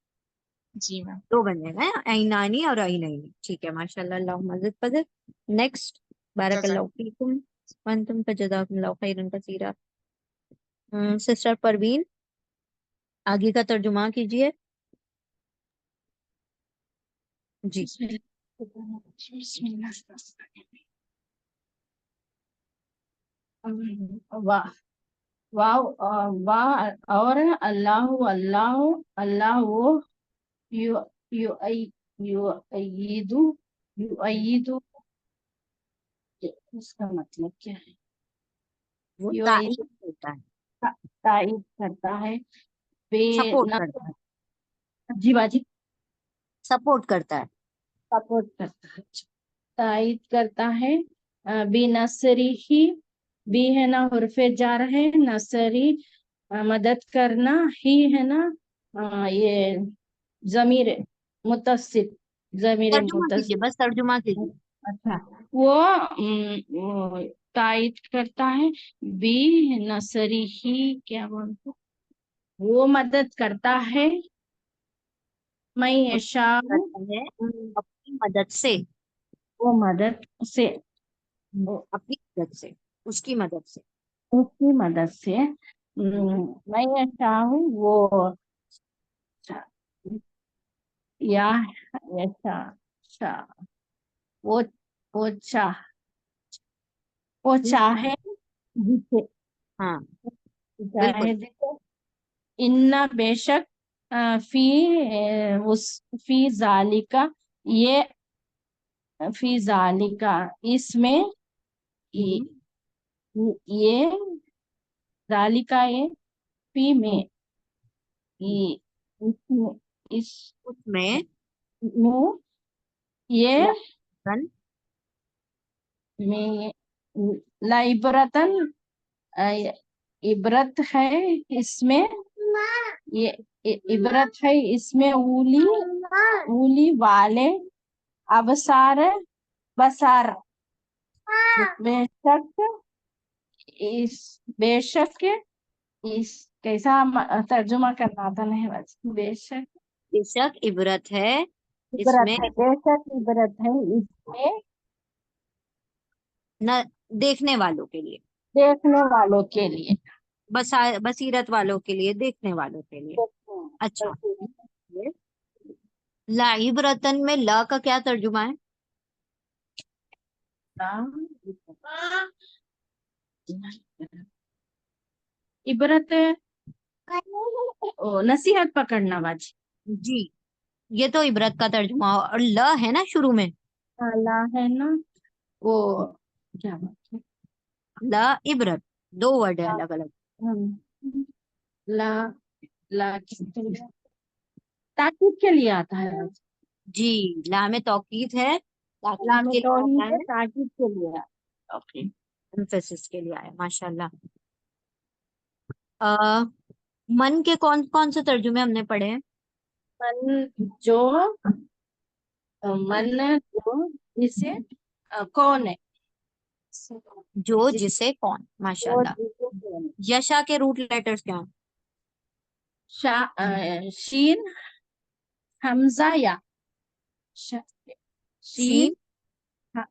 जी मैम। दो बन जाएगा ना, आई नानी और आई नई, ठीक है माशाल्लाह, अल्लाहुम्मा ज़िद फज़िद। नेक्स्ट, जज़ाक। बारकल्लाहु फीकुम व अंतुम फजज़ाकुमुल्लाहु खैरन कसीरा। सिस्टर परवीन, आगे का तर्जुमा कीजिए जी। वाह वाह वाह और अल्लाह अल्लाह अल्लाह वो यु यु युअय्यिदु युअय्यिदु इसका मतलब क्या है? वो युअय्यिदु तायीद होता है, तायीद करता है बे सपोर्ट न करता है, जी बाजी सपोर्ट करता है। सपोर्ट करता है, तायीद करता है बेनसरी ही भी है ना हुर्फे जार है नसरी मदद करना ही है ना ये जमीर मुतसिल जमीर तर्जुमा कीजिए, मुतसिल बस तर्जुमा कीजिए। अच्छा वो तायीद करता है बी नसरी ही क्या बोलते वो मदद करता है मैं वो यशा करता है अपनी मदद से, वो मदद से वो अपनी मदद से, उसकी मदद से। उसकी मदद से मैं यशा हूँ वो या यशा शा वो वो चाह वो चाहे जिसे हाँ बिल्कुल। चाहे जिसे इन्ना बेशक फी उस फी जालिका ये फी जालिका इसमें ये जालिका ये फी में ये इसमें इस उसमें में ये लाइबरतन में लाइबरतन इबरत है इसमें ये इबरत है इसमें उली उली वाले अबसार बसार बेशक बेशक इस कैसा तर्जुमा करना था नहीं बस बेशक बेशक इबरत है इबरत इसमें, है बेशक इबरत है इसमें न देखने वालों के लिए, देखने वालों के लिए बसीरत वालों के लिए, देखने वालों के लिए। अच्छा, ये लाइबरतन में ला का क्या तर्जुमा है? इबरत नसीहत पकड़ना बाजी जी, ये तो इबरत का तर्जुमा, और ल है ना शुरू में, अल्लाह है ना वो क्या बात है ला इबरत, दो वर्ड है अलग अलग। ला ला ताकीद के लिए आता है बाजी जी, ला में तौकीद है, ताकीद ला में के लिए आता तौहीद है है, ताकीद के लिए ओके एम्फेसिस के लिए आया। माशाल्लाह। आ, मन के कौन कौन से तर्जुमे हमने पढ़े हैं? मन जो मन जो जिसे कौन है जो जिस जिसे कौन, जो माशाल्लाह। जिसे कौन है यशा के रूट लेटर्स क्या हैं? शीन हमजा या शीन शीन, हाँ,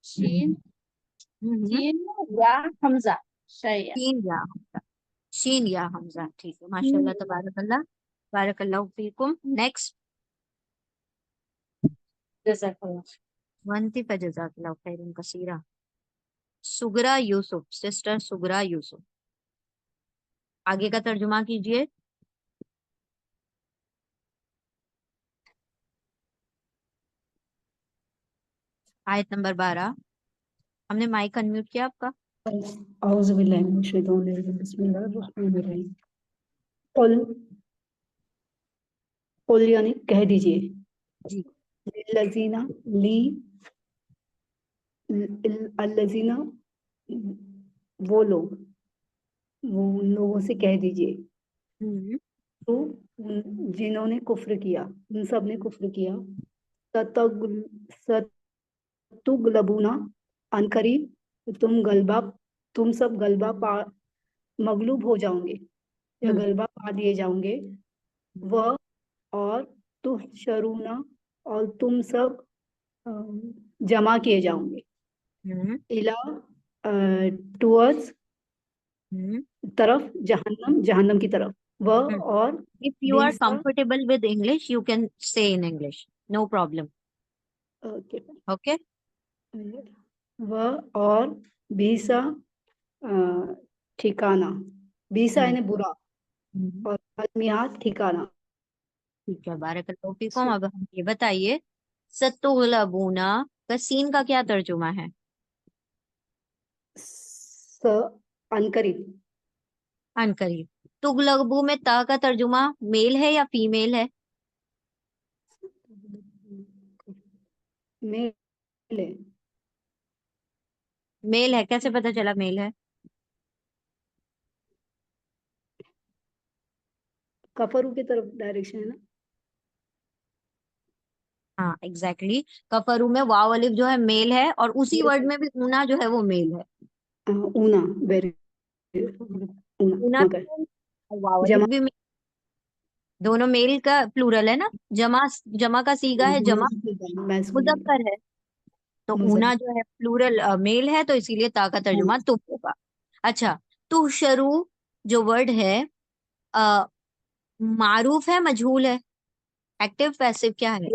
शीन शीन या हमजा शया शीन या हमजा, शीन या हमजा, ठीक है माशाल्लाह तबारकल्लाह, बारकल्लाहु फीकुम। नेक्स्ट, जज़ाकल्लाह वंती पे जज़ाकल्लाहु खैरन कसीरा। सुगरा यूसुफ, सिस्टर सुगरा यूसुफ, आगे का तर्जुमा कीजिए। आयत नंबर 12। हमने माइक अनम्यूट किया आपका? बिस्मिल्लाहिर्रहमानिर्रहीम। कुल कुल यानी कह दीजिए, जी, लजीना ली अल्लजीना वो लोग, वो उन लोगों से कह दीजिए तो जिन्होंने कुफ्र किया, उन सब ने कुफ्र किया। सतुगलबूना अनकरीब तुम सब गलबा पा मगलूब हो जाओगे या गलबा पा दिए जाओगे। वह और तुहशरूना और तुम सब जमा किए जाओगे। इला टुवर्ड्स तरफ जहन्नम, जहन्नम की तरफ। वह और If you are बीसा comfortable with English, you can say in English. No problem. Okay Okay? वह और बीसा ठिकाना, बीसा यानी बुरा और अलमियात ठिकाना। ठीक है, बारकल्लाहु फीकुम। अब हम ये बताइए, सतुगलबूना का सीन का क्या तर्जुमा है? अनकरीब। अनकरीब। तुगलबू में ता का तर्जुमा मेल है या फीमेल है? मेल है। मेल है, कैसे पता चला मेल है? कफरू की तरफ डायरेक्शन है ना। हाँ एग्जैक्टली कफरू में वाव अलिफ जो है मेल है, और उसी वर्ड में भी ऊना जो है वो मेल है। ऊना वेरी ऊना मगर और वाव अलिफ जमा भी मेल, दोनों मेल का प्लूरल है ना। जमा, जमा का सीगा है, जमा मुजक्कर है, तो ऊना जो है प्लूरल मेल है, तो इसीलिए ता का तर्जुमा तुम होगा। अच्छा, तुहशरू जो वर्ड है आ, मारूफ है मजहूल है? एक्टिव पैसिव क्या है?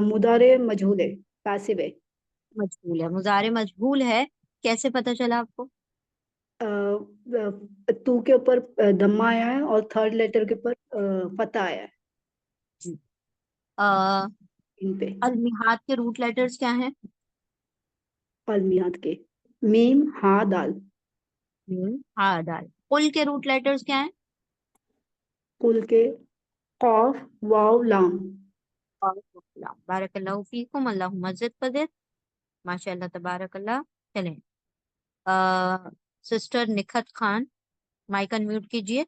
मुदारे मजहूल है, पैसिव है। मजहूल है, मुजारे मजहूल है। कैसे पता चला आपको? तू के ऊपर दम्मा आया है और थर्ड लेटर के ऊपर फता आया है इन पे। अलमिहात के रूट लेटर्स क्या हैं? अलमियात के मीम हा दाल। हाँ दाल। कुल के रूट लेटर्स क्या हैं? कुल के कॉफ वाव लाम। बारकल्लाहु फीकुम, अल्लाह मस्जिद कदर, माशाअल्लाह तबारकल्लाह। चलें, sister Nikhat Khan, mic unmute कीजिए।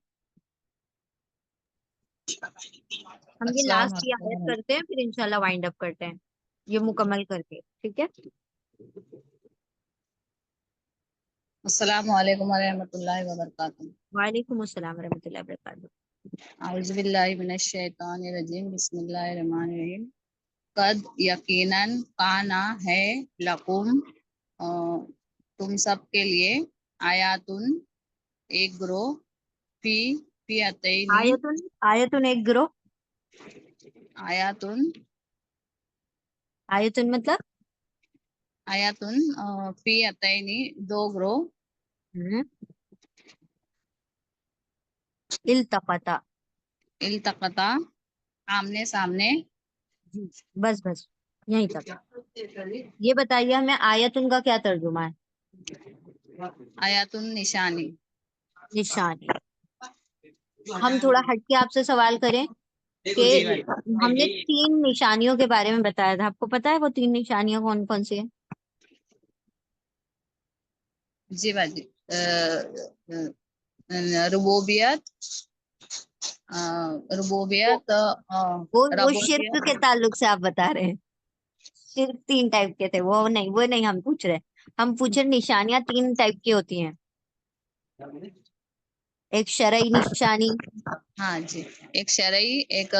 हम ये अस्सलाम लास्ट की आयत वालेकुम। करते हैं, फिर इंशाल्लाह वाइंड अप करते हैं ये मुकम्मल करके, ठीक है? अस्सलाम वालेकुम रहमतुल्लाहि व बरकातुहू। वालेकुम अस्सलाम रहमतुल्लाहि व बरकातुहू। औज़ु बिल्लाहि मिनश शैतानिर रजीम, बिस्मिल्लाहिर रहमानिर रहीम। कद यकीनन, काना है, लकुम तुम सब के लिए, आयातुन एक ग्रोह, फी फियतैनी आयतुन, आयतुन एक ग्रोह, आयातुन आयतुन मतलब आयातुन फियतैनी दो ग्रोह, इल्तक़ता, इल्तक़ता आमने सामने। जी बस बस यहीं तक। ये बताइए हमें आयतुन का क्या तर्जुमा है? आयातुन निशानी। निशानी। हम थोड़ा हट के आपसे सवाल करें कि हमने 3 निशानियों के बारे में बताया था, आपको पता है वो 3 निशानियां कौन कौन सी हैं? जी बाजी, रुबूबियत, रुबूबियत, वो शिर्क के रबूबियत। ताल्लुक से आप बता रहे हैं। शिर्क 3 टाइप के थे, वो नहीं, वो नहीं हम पूछ रहे। हम पूछ रहे निशानियां 3 टाइप की होती हैं, एक शरई निशानी। हाँ जी, एक शरई, एक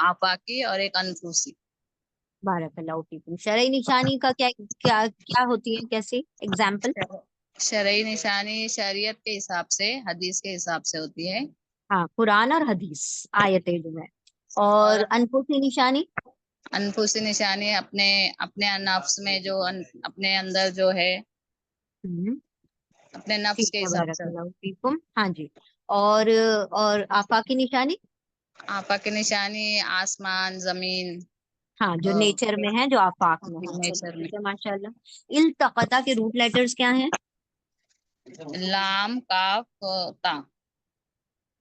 आफाकी और एक अनफूसी। बारकल्लाहु फीकुम। शरई निशानी का क्या क्या क्या होती है, कैसे एग्जाम्पल? शरई निशानी शरीयत के हिसाब से, हदीस के हिसाब से होती है। हाँ, कुरान और हदीस आयतें जो है। और अनफुसी निशानी? अनफूसी निशानी अपने अपने नफ्स में जो अपने अंदर जो है, अपने नफ्स ठीक के है, हिसाब से। बारकल्लाहु फीकुम। हाँ जी। और आफाकी निशानी? आपा की निशानी आसमान, जमीन, हाँ, जो नेचर में है, जो आफाक में है। चलिए नेचर में। ठीक है, माशाल्लाह। इल्तक़ता के रूट लेटर्स क्या हैं? लाम, काफ, ता।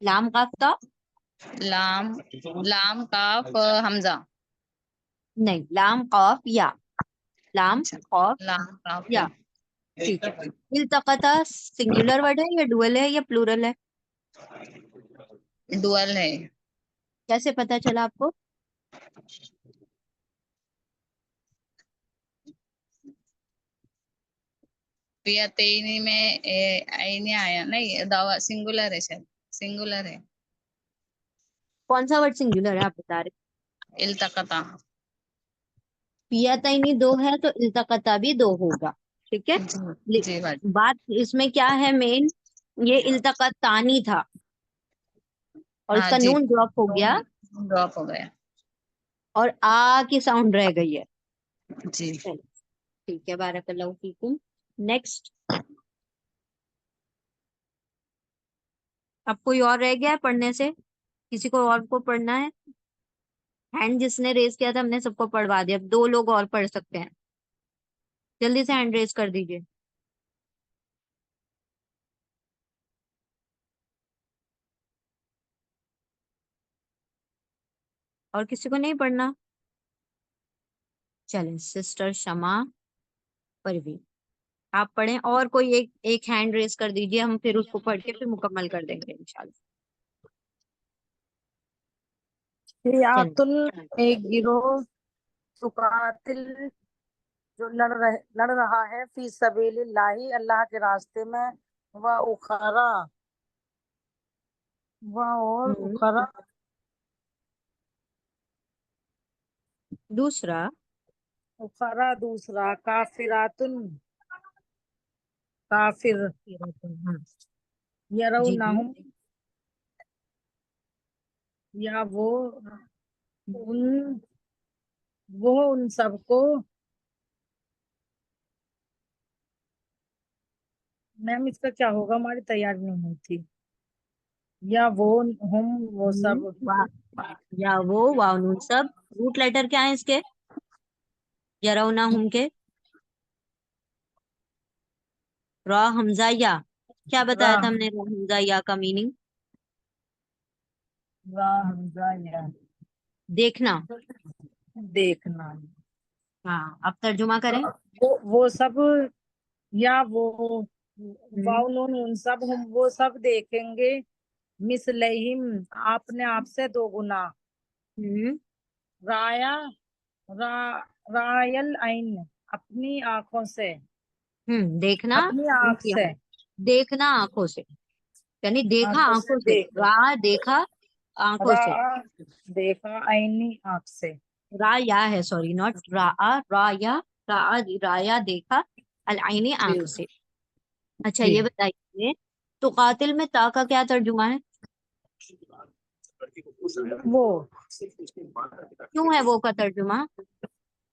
लाम काफ ता? लाम लाम काफ हमजा। नहीं, लाम काफ या। लाम काफ लाम काफ या, या। ठीक है। इल्तक़ता सिंगुलर वर्ड है या डुअल है या प्लूरल है? डुअल है। कैसे पता चला आपको? फियतैनी में आईने आया नहीं, दवा सिंगुलर है, शायद सिंगुलर है। कौन सा वर्ड सिंगुलर है आप बता रहे? इल्तक़ता। फियतैनी 2 है तो इल्तक़ता भी 2 होगा, ठीक है। जी बात। बात इसमें क्या है मेन, ये इल्तक़तानी था, और हाँ उसका जी, नून ड्रॉप हो गया ड्रॉप हो गया और आ की साउंड रह गई है। जी। ठीक है, बारकल्लाहु फीकुम। नेक्स्ट, अब कोई और रह गया है पढ़ने से? किसी को और को पढ़ना है? हैंड जिसने रेज किया था हमने सबको पढ़वा दिया, अब 2 लोग और पढ़ सकते हैं। जल्दी से हैंड रेज कर दीजिए। और किसी को नहीं पढ़ना? चलें, सिस्टर शमा, परवीन, आप पढ़ें। और कोई एक एक हैंड रेज कर दीजिए, हम फिर उसको पढ़ के फिर मुकम्मल कर देंगे इंशाल्लाह। फियातुल, एक गिरोह, तुकातिल, जो लड़ रहा है, फी सबीलिल्लाहि, अल्लाह के रास्ते में, व उखरा, और उखरा, दूसरा दूसरा, काफिरातुन, काफिर, हाँ जी यरौनहुम, या उन सबको, मैम इसका क्या होगा, हमारी तैयारी नहीं हुई थी। या वो सब, या वो वाउन सब, रूट लेटर क्या है इसके? यरौना हम के रा हमजा या, क्या बताया था हमने रा हमजा या का मीनिंग? हमजा या, देखना। देखना। हाँ, अब तर्जुमा करें। वो सब, या वो वाउन उन सब, हम वो सब देखेंगे, मिसलहिम, आपने आप से 2 गुना, राया रायल आइन, अपनी आंखों से, देखना, अपनी आंख से, देखना आंखों से, यानी देखा आंखों से, देख, रा देखा आंखों से, देखा आईनी आंख से, रा या है, सॉरी नॉट रा, राया, राया देखा, अल आईनी आंख से। अच्छा ये बताइए, तो कातिल में ता का क्या तर्जुमा है? वो क्यों है वो का तर्जुमा?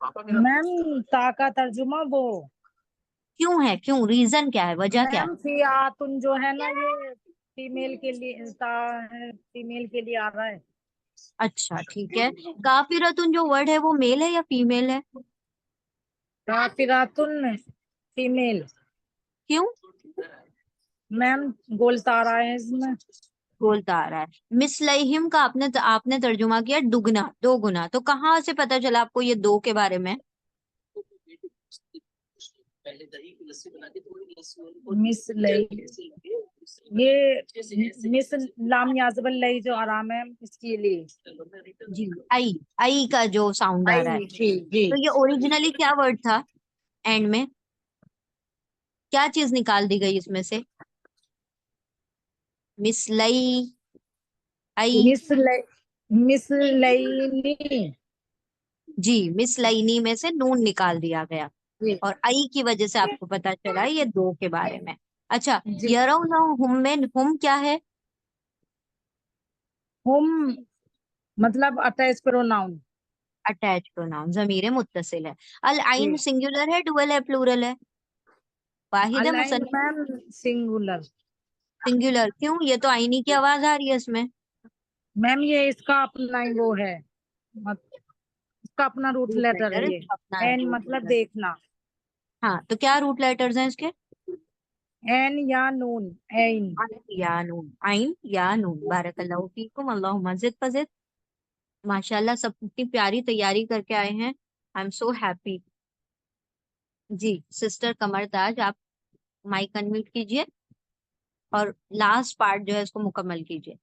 मैम ता का तर्जुमा वो क्यों है, क्यों, रीजन क्या है, वजह क्या है? मैम फियातुन जो है ना, ये फीमेल के लिए फीमेल के लिए आ रहा है। अच्छा ठीक है, काफिरतुन जो वर्ड है वो मेल है या फीमेल है? काफिरातुन फीमेल। क्यों? मैम गोलता आ रहा है इसमें, बोलता आ रहा है। मिसलहिम का आपने तर्जुमा किया दुगना, 2 गुना, तो कहाँ से पता चला आपको ये 2 के बारे में? मिस लाम याजबल लई जो आराम है इसके लिए, जी, आई का जो साउंड आ रहा है, तो ये ओरिजिनली क्या वर्ड था? एंड में क्या चीज निकाल दी गई इसमें से? मिसलई, आई, मिसलैनी, जी, मिसलईनी में से नून निकाल दिया गया और आई की वजह से आपको पता चला ये 2 के बारे में। अच्छा, यरौना हुम में हुम क्या है? हम मतलब अटैच प्रोनाउन, अटैच प्रोनाउन, ज़मीर मुत्तसिल है। अल आइन सिंगुलर है, डुअल है, प्लूरल है? वाहिद है, मुसन्नफ? Ma'am singular. सिंगुलर, क्यों? ये तो आईनी की आवाज आ रही है इसमें। मैम ये इसका अपना ही वो है, इसका अपना रूट लेटर है ये, अपना एन मतलब देखना। हाँ, तो क्या रूट लेटर्स हैं इसके? एन या नून, एन या नून, आइन या नून। बारकल्लाहु फीकुम, अल्लाहुम्मा ज़िद फज़िद। माशाल्लाह, सब इतनी प्यारी तैयारी करके आए हैं, आई एम सो हैप्पी। जी, सिस्टर कमर ताज, आप माइक अनम्यूट कीजिए और लास्ट पार्ट जो है उसको मुकम्मल कीजिए।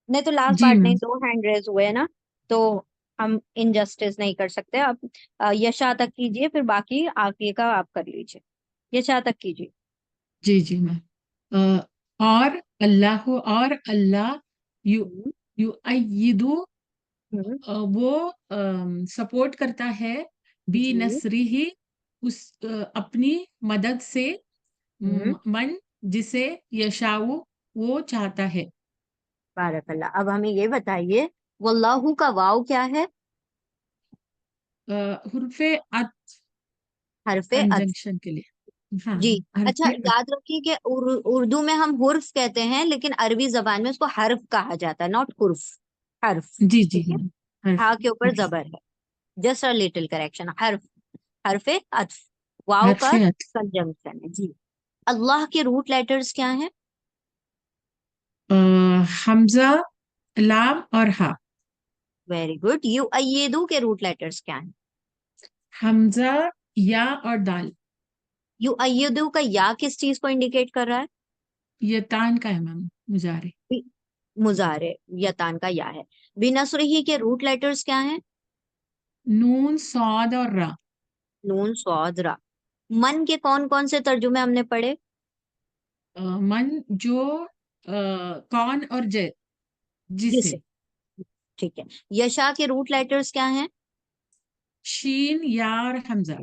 नहीं तो लास्ट जी पार्ट मैम। नहीं, 2 हैंड रेज हुए हैं ना, तो हम इनजस्टिस नहीं कर सकते। आप यशा तक कीजिए, फिर बाकी आगे का आप कर लीजिए। यशा तक कीजिए। जी जी मैम। और अल्लाह यू अय्यिदु, वो सपोर्ट करता है, बी नसरी ही, उस अपनी मदद से, मन जिसे यशाऊ वो चाहता है। बारकल्ला। अब हमें ये बताइए वल्लाहु का वाव क्या है? हुर्फे हरफे अत्फ। कंजंक्शन के लिए। हाँ जी। हाँ, अच्छा, हरफे याद रखिए कि उर्दू में हम हुर्फ कहते हैं, लेकिन अरबी जबान में उसको हर्फ कहा जाता है, नॉट हुर्फ, हर्फ। जी जी ठीक है, हाँ, हर्फ हा के ऊपर हर्फ जबर है, जस्ट अ लिटिल करेक्शन, हर्फ, हरफे अत्फ, वाव का हरफे कंजंक्शन है। जी। अल्लाह के रूट लेटर्स क्या हैं? हमजा, लाम और हा। Very good. यू अय्यदू के रूट लेटर्स क्या हैं? हमजा, या और दाल। यू अय्यदू का या किस चीज को इंडिकेट कर रहा है? ये तान का है मैम, मुजारे। मुजारे, यतान का या है। बिनसरिही के रूट लेटर्स क्या हैं? नून, सौद और रा। नून, स्वाद, रा। मन के कौन कौन से तर्जुमे हमने पढ़े? मन, जो, कौन और जे, जिसे। जिसे। ठीक है। यशा के रूट लेटर्स क्या हैं? शीन, या और हमजा।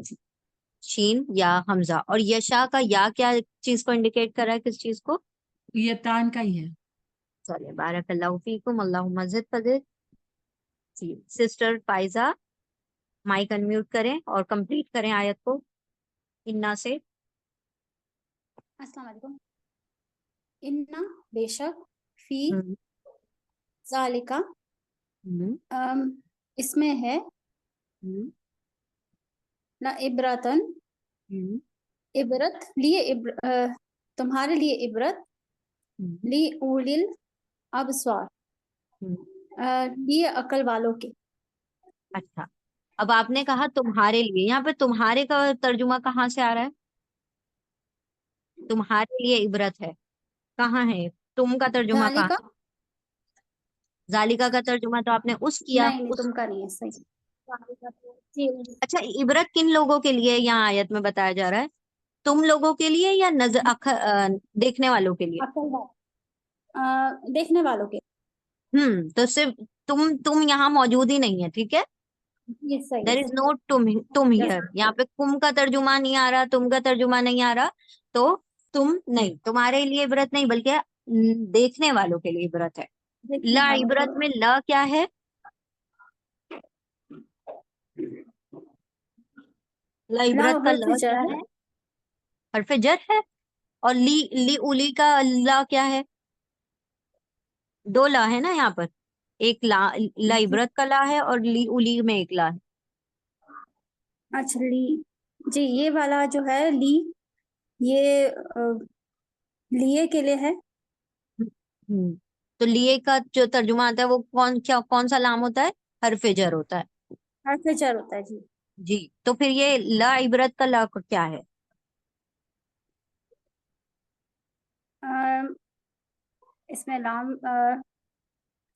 शीन, या, हमजा। और यशा का या क्या चीज को इंडिकेट कर रहा है, किस चीज को? ये तान का ही है। चलिए, बारकल्लाहु फीकुम, अल्लाहु मज़िद फज़िल। जी। सिस्टर फाइजा, माइक अनम्यूट करें और कंप्लीट करें आयत को इन्ना से। अस्सलाम वालेकुम। इन्ना बेशक, फी हम्म, जालिका हम्म, इसमें है, हम्म, ना इबरतन हम्म, इबरत लिए तुम्हारे लिए इबरत, हम्म, ली उलिल अबस्वार हम्म। लिए अकल वालों के। अच्छा, अब आपने कहा तुम्हारे लिए, यहाँ पे तुम्हारे का तर्जुमा कहाँ से आ रहा है? तुम्हारे लिए इबरत है, कहाँ है? तुम का तर्जुमा कहाँ? जालिका जालिका का तर्जुमा तो आपने उस किया, नहीं, उस। तुमका नहीं है, सही। जी, अच्छा, इबरत किन लोगों के लिए यहाँ आयत में बताया जा रहा है? तुम लोगों के लिए या देखने वालों के लिए? अकल देखने वालों के। तो सिर्फ तुम यहाँ मौजूद ही नहीं है, ठीक है। ये सही है, देर इज नो तुम यस। हियर, यहाँ पे कुम का तर्जुमा नहीं आ रहा, तुम का तर्जुमा नहीं आ रहा, तो तुम नहीं, तुम्हारे लिए इबरत नहीं, बल्कि देखने वालों के लिए इबरत है। देखने ला वालों इबरत में ला क्या है? ला ला इबरत का हर्फ ला जर क्या है। है? हरफ जर है। और ली उली का ला क्या है? दो ला है ना यहाँ पर, एक ला इबरत का ला है और ली उली में एक ला है। अच्छा, ली। जी, ये वाला जो है ली, ये लिए के लिए है। हम्म तो लिए का जो तर्जुमा आता है वो कौन सा लाम होता है? हरफ जर होता है। हर्फ जर होता है, जी। जी। तो फिर ये ला इबरत का ला क्या है? अ, इसमें लाम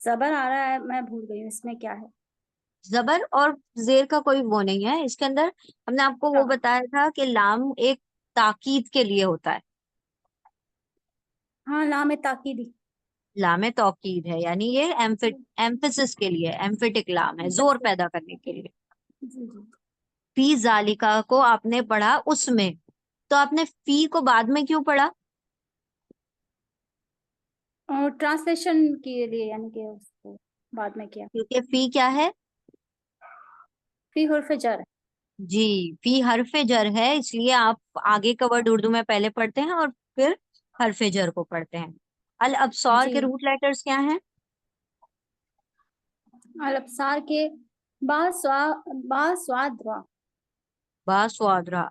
जबर आ रहा है, मैं भूल गई हूँ इसमें क्या है। जबर और जेर का कोई वो नहीं है इसके अंदर। हमने आपको वो बताया था कि लाम एक ताकीद के लिए होता है। हाँ, लाम ताकीदी। लाम तौकीद है, यानी ये एम्फेसिस के लिए, एम्फेटिक लाम है, जोर पैदा करने के लिए। जी जी। फी जालिका को आपने पढ़ा उसमें, तो आपने फी को बाद में क्यों पढ़ा? और ट्रांसलेशन के लिए, यानी कि उसको बाद में किया। क्योंकि फी क्या है? फी हर्फ जर है। जी, फी हरफ जर है, इसलिए आप आगे का वर्ड उर्दू में पहले पढ़ते हैं और फिर हरफ जर को पढ़ते हैं। अल अबसार के जी। रूट लेटर्स क्या हैं? अल अबसार के बा स्वाद रा। बा स्वाद रा।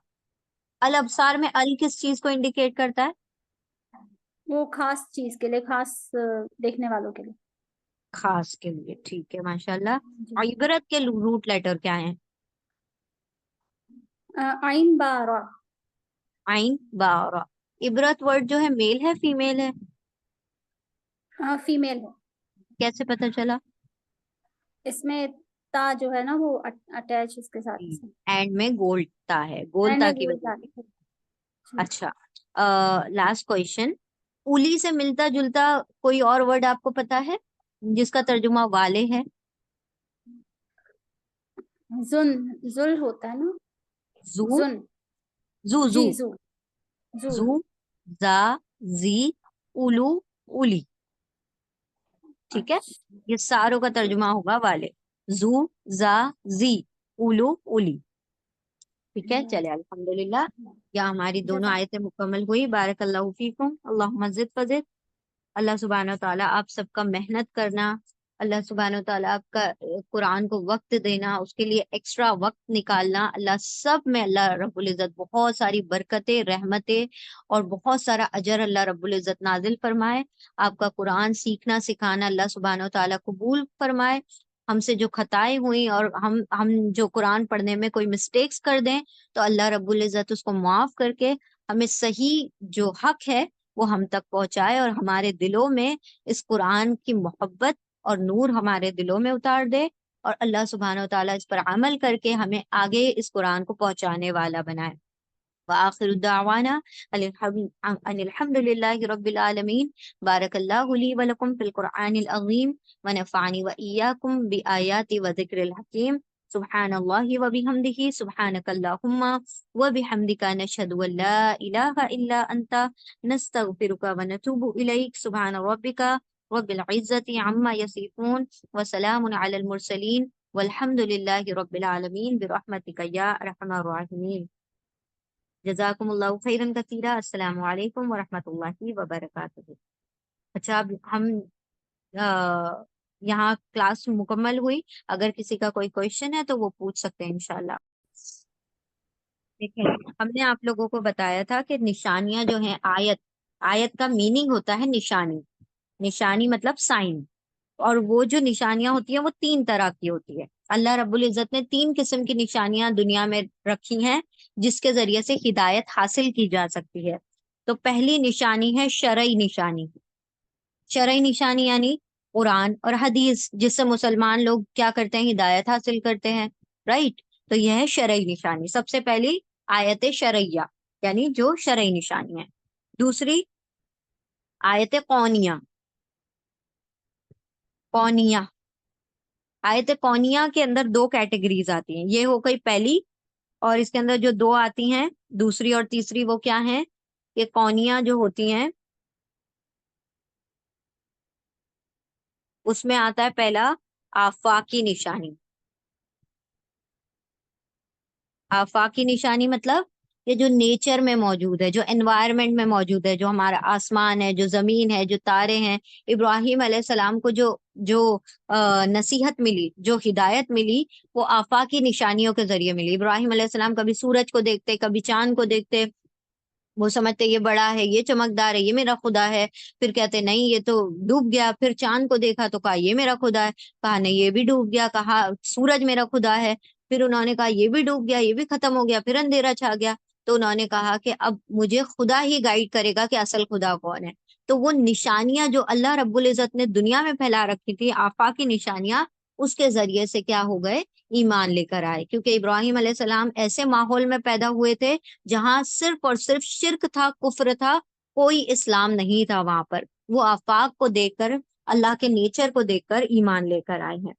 अल अबसार में अल किस चीज को इंडिकेट करता है? वो खास चीज के लिए, खास देखने वालों के लिए। खास के लिए, ठीक है, माशाल्लाह। जी। और इबरत के रूट लेटर क्या हैं? आइन बा रा। आइन, बा, रा। इबरत वर्ड जो है मेल है फीमेल है? फीमेल है। कैसे पता चला? इसमें ता जो है ना, वो अटैच इसके साथ से। एंड में गोलता है, एंड गोलता में की बोल वजह से। जाती है। अच्छा, लास्ट क्वेश्चन। उली से मिलता जुलता कोई और वर्ड आपको पता है जिसका तर्जुमा वाले है? जुन, जुल होता है ना। जू, जुन। जू, जू, जी, जू। जू। जू, जा, जी, उलू, उली। ठीक है, ये सारों का तर्जुमा होगा वाले, जू, जा, जी, उलू, उली। ठीक है, चले अल्हम्दुलिल्लाह, या हमारी दोनों आयतें मुकम्मल हुई। बारकल्लाहु फीकुम, अल्लाहुम्मा ज़िद फज़िद। अल्लाह सुब्हानहू व तआला आप सबका मेहनत करना, अल्लाह सुब्हानहू व तआला आपका कुरान को वक्त देना, उसके लिए एक्स्ट्रा वक्त निकालना, अल्लाह सब में अल्लाह रब्बुल इज़्ज़त बहुत सारी बरकतें, रहमतें और बहुत सारा अजर अल्लाह रब्बुल इज़्ज़त नाजिल फरमाए। आपका कुरान सीखना सिखाना अल्लाह सुब्हानहू व तआला कबूल फरमाए। हमसे जो खताएं हुई और हम जो कुरान पढ़ने में कोई मिस्टेक्स कर दें तो अल्लाह रब्बुल इज़्ज़त उसको माफ करके हमें सही जो हक है वो हम तक पहुंचाए और हमारे दिलों में इस कुरान की मोहब्बत और नूर हमारे दिलों में उतार दे, और अल्लाह सुब्हानहू व तआला इस पर अमल करके हमें आगे इस कुरान को पहुंचाने वाला बनाए। वाखिर दावाना अनिल्हम्दुलिल्लाहि रब्बिल आलमीन। बारकल्लाहु ली व लकुम फिल कुरआनिल अज़ीम व नफ़अनी व इय्याकुम बि आयाति व ज़िक्रिल हकीम। सुब्हानल्लाहि व बिहम्दिही, सुब्हानकल्लाहुम्मा व बिहम्दिका, नशहदु अन ला इलाहा इल्ला अंता, नस्तगफिरुका व नतूबु इलैक। सुब्हान रब्बिका रब्बिल इज़्ज़ति अम्मा यसिफून व सलामुन अलल मुरसलीन वल्हम्दुलिल्लाहि रब्बिल आलमीन बिरहमतिका या अरहमर राहिमीन। जज़ाकुमुल्लाहु खैरन कसीरा। अस्सलामु अलैकुम व रहमतुल्लाहि व बरकातुहू। अच्छा, अब हम यहाँ क्लास मुकम्मल हुई, अगर किसी का कोई क्वेश्चन है तो वो पूछ सकते हैं इंशाल्लाह। देखिए, हमने आप लोगों को बताया था कि निशानियां जो हैं, आयत का मीनिंग होता है निशानी। निशानी मतलब साइन, और वो जो निशानियां होती हैं वो 3 तरह की होती है। अल्लाह रब्बुल इज़्ज़त ने 3 किस्म की निशानियां दुनिया में रखी हैं जिसके जरिए से हिदायत हासिल की जा सकती है। तो पहली निशानी है शरई निशानी। शरई निशानी यानी कुरान और हदीस, जिससे मुसलमान लोग क्या करते हैं, हिदायत हासिल करते हैं, राइट। तो यह है शरई निशानी। सबसे पहली आयत शरैया यानी जो शरई निशानी है। दूसरी आयत कौनिया। कौनिया, आयत कौनिया के अंदर 2 कैटेगरीज आती हैं। ये हो गई पहली, और इसके अंदर जो 2 आती हैं, दूसरी और तीसरी, वो क्या है, ये कौनिया जो होती हैं उसमें आता है पहला आफाकी निशानी। आफाकी निशानी मतलब ये जो नेचर में मौजूद है, जो एनवायरनमेंट में मौजूद है, जो हमारा आसमान है, जो जमीन है, जो तारे हैं। इब्राहिम अलैहिस्सलाम को जो जो नसीहत मिली, जो हिदायत मिली, वो आफाकी निशानियों के जरिए मिली। इब्राहिम अलैहिस्सलाम कभी सूरज को देखते, कभी चांद को देखते, वो समझते ये बड़ा है, ये चमकदार है, ये मेरा खुदा है। फिर कहते नहीं ये तो डूब गया। फिर चांद को देखा तो कहा ये मेरा खुदा है, कहा नहीं ये भी डूब गया, कहा सूरज मेरा खुदा है। फिर उन्होंने कहा ये भी डूब गया, ये भी खत्म हो गया, फिर अंधेरा छा गया। तो उन्होंने कहा कि अब मुझे खुदा ही गाइड करेगा कि असल खुदा कौन है। तो वो निशानियां जो अल्लाह रब्बुल इज़्ज़त ने दुनिया में फैला रखी थी, आफाकी निशानियां, उसके जरिए से क्या हो गए, ईमान लेकर आए। क्योंकि इब्राहिम अलैहिस्सलाम ऐसे माहौल में पैदा हुए थे जहां सिर्फ और सिर्फ शिर्क था, कुफ्र था, कोई इस्लाम नहीं था वहां पर। वो आफाक को देखकर, अल्लाह के नेचर को देखकर ईमान लेकर आए हैं।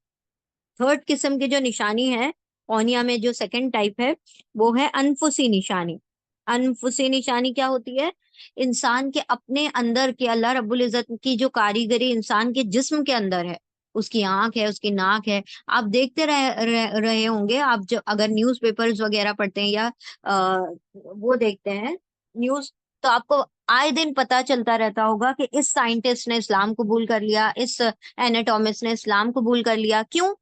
थर्ड किस्म की जो निशानी है कौनिया में, जो सेकंड टाइप है, वो है अनफुसी निशानी। अनफुसी निशानी क्या होती है, इंसान के अपने अंदर की, अल्लाह रब्बुल इज़्ज़त की जो कारीगरी इंसान के जिस्म के अंदर है, उसकी आंख है, उसकी नाक है। आप देखते रहे होंगे, आप जो अगर न्यूज़पेपर्स वगैरह पढ़ते हैं या वो देखते हैं न्यूज, तो आपको आए दिन पता चलता रहता होगा कि इस साइंटिस्ट ने इस्लाम कबूल कर लिया, इस एनाटॉमिस्ट ने इस्लाम कबूल कर लिया। क्यों?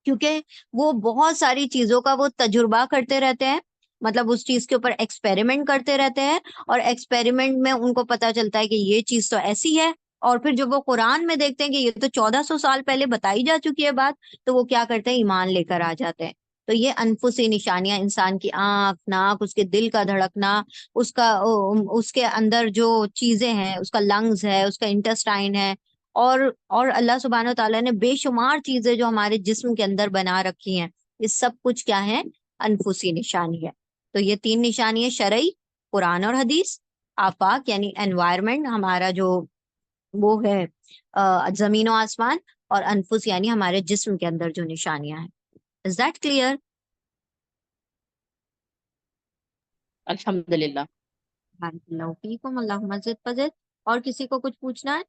क्योंकि वो बहुत सारी चीजों का वो तजुर्बा करते रहते हैं, मतलब उस चीज के ऊपर एक्सपेरिमेंट करते रहते हैं, और एक्सपेरिमेंट में उनको पता चलता है कि ये चीज तो ऐसी है। और फिर जब वो कुरान में देखते हैं कि ये तो 1400 साल पहले बताई जा चुकी है बात, तो वो क्या करते हैं, ईमान लेकर आ जाते हैं। तो ये अनफुसी निशानियां, इंसान की आंख, नाक, उसके दिल का धड़कना, उसका उसके अंदर जो चीजें हैं, उसका लंग्स है, उसका इंटेस्टाइन है, और अल्लाह सुब्हानहू तआला ने बेशुमार चीजें जो हमारे जिस्म के अंदर बना रखी हैं, ये सब कुछ क्या है, अनफुसी निशानी है। तो ये 3 निशानी है, शरई, कुरान और हदीस, आफाक यानी एनवायरनमेंट हमारा जो वो है, जमीन और आसमान, और अनफुस यानी हमारे जिस्म के अंदर जो निशानियां हैं। Is that clear? अल्हम्दुलिल्लाह। अल्लाह ज़िद फज़िद। और किसी को कुछ पूछना है?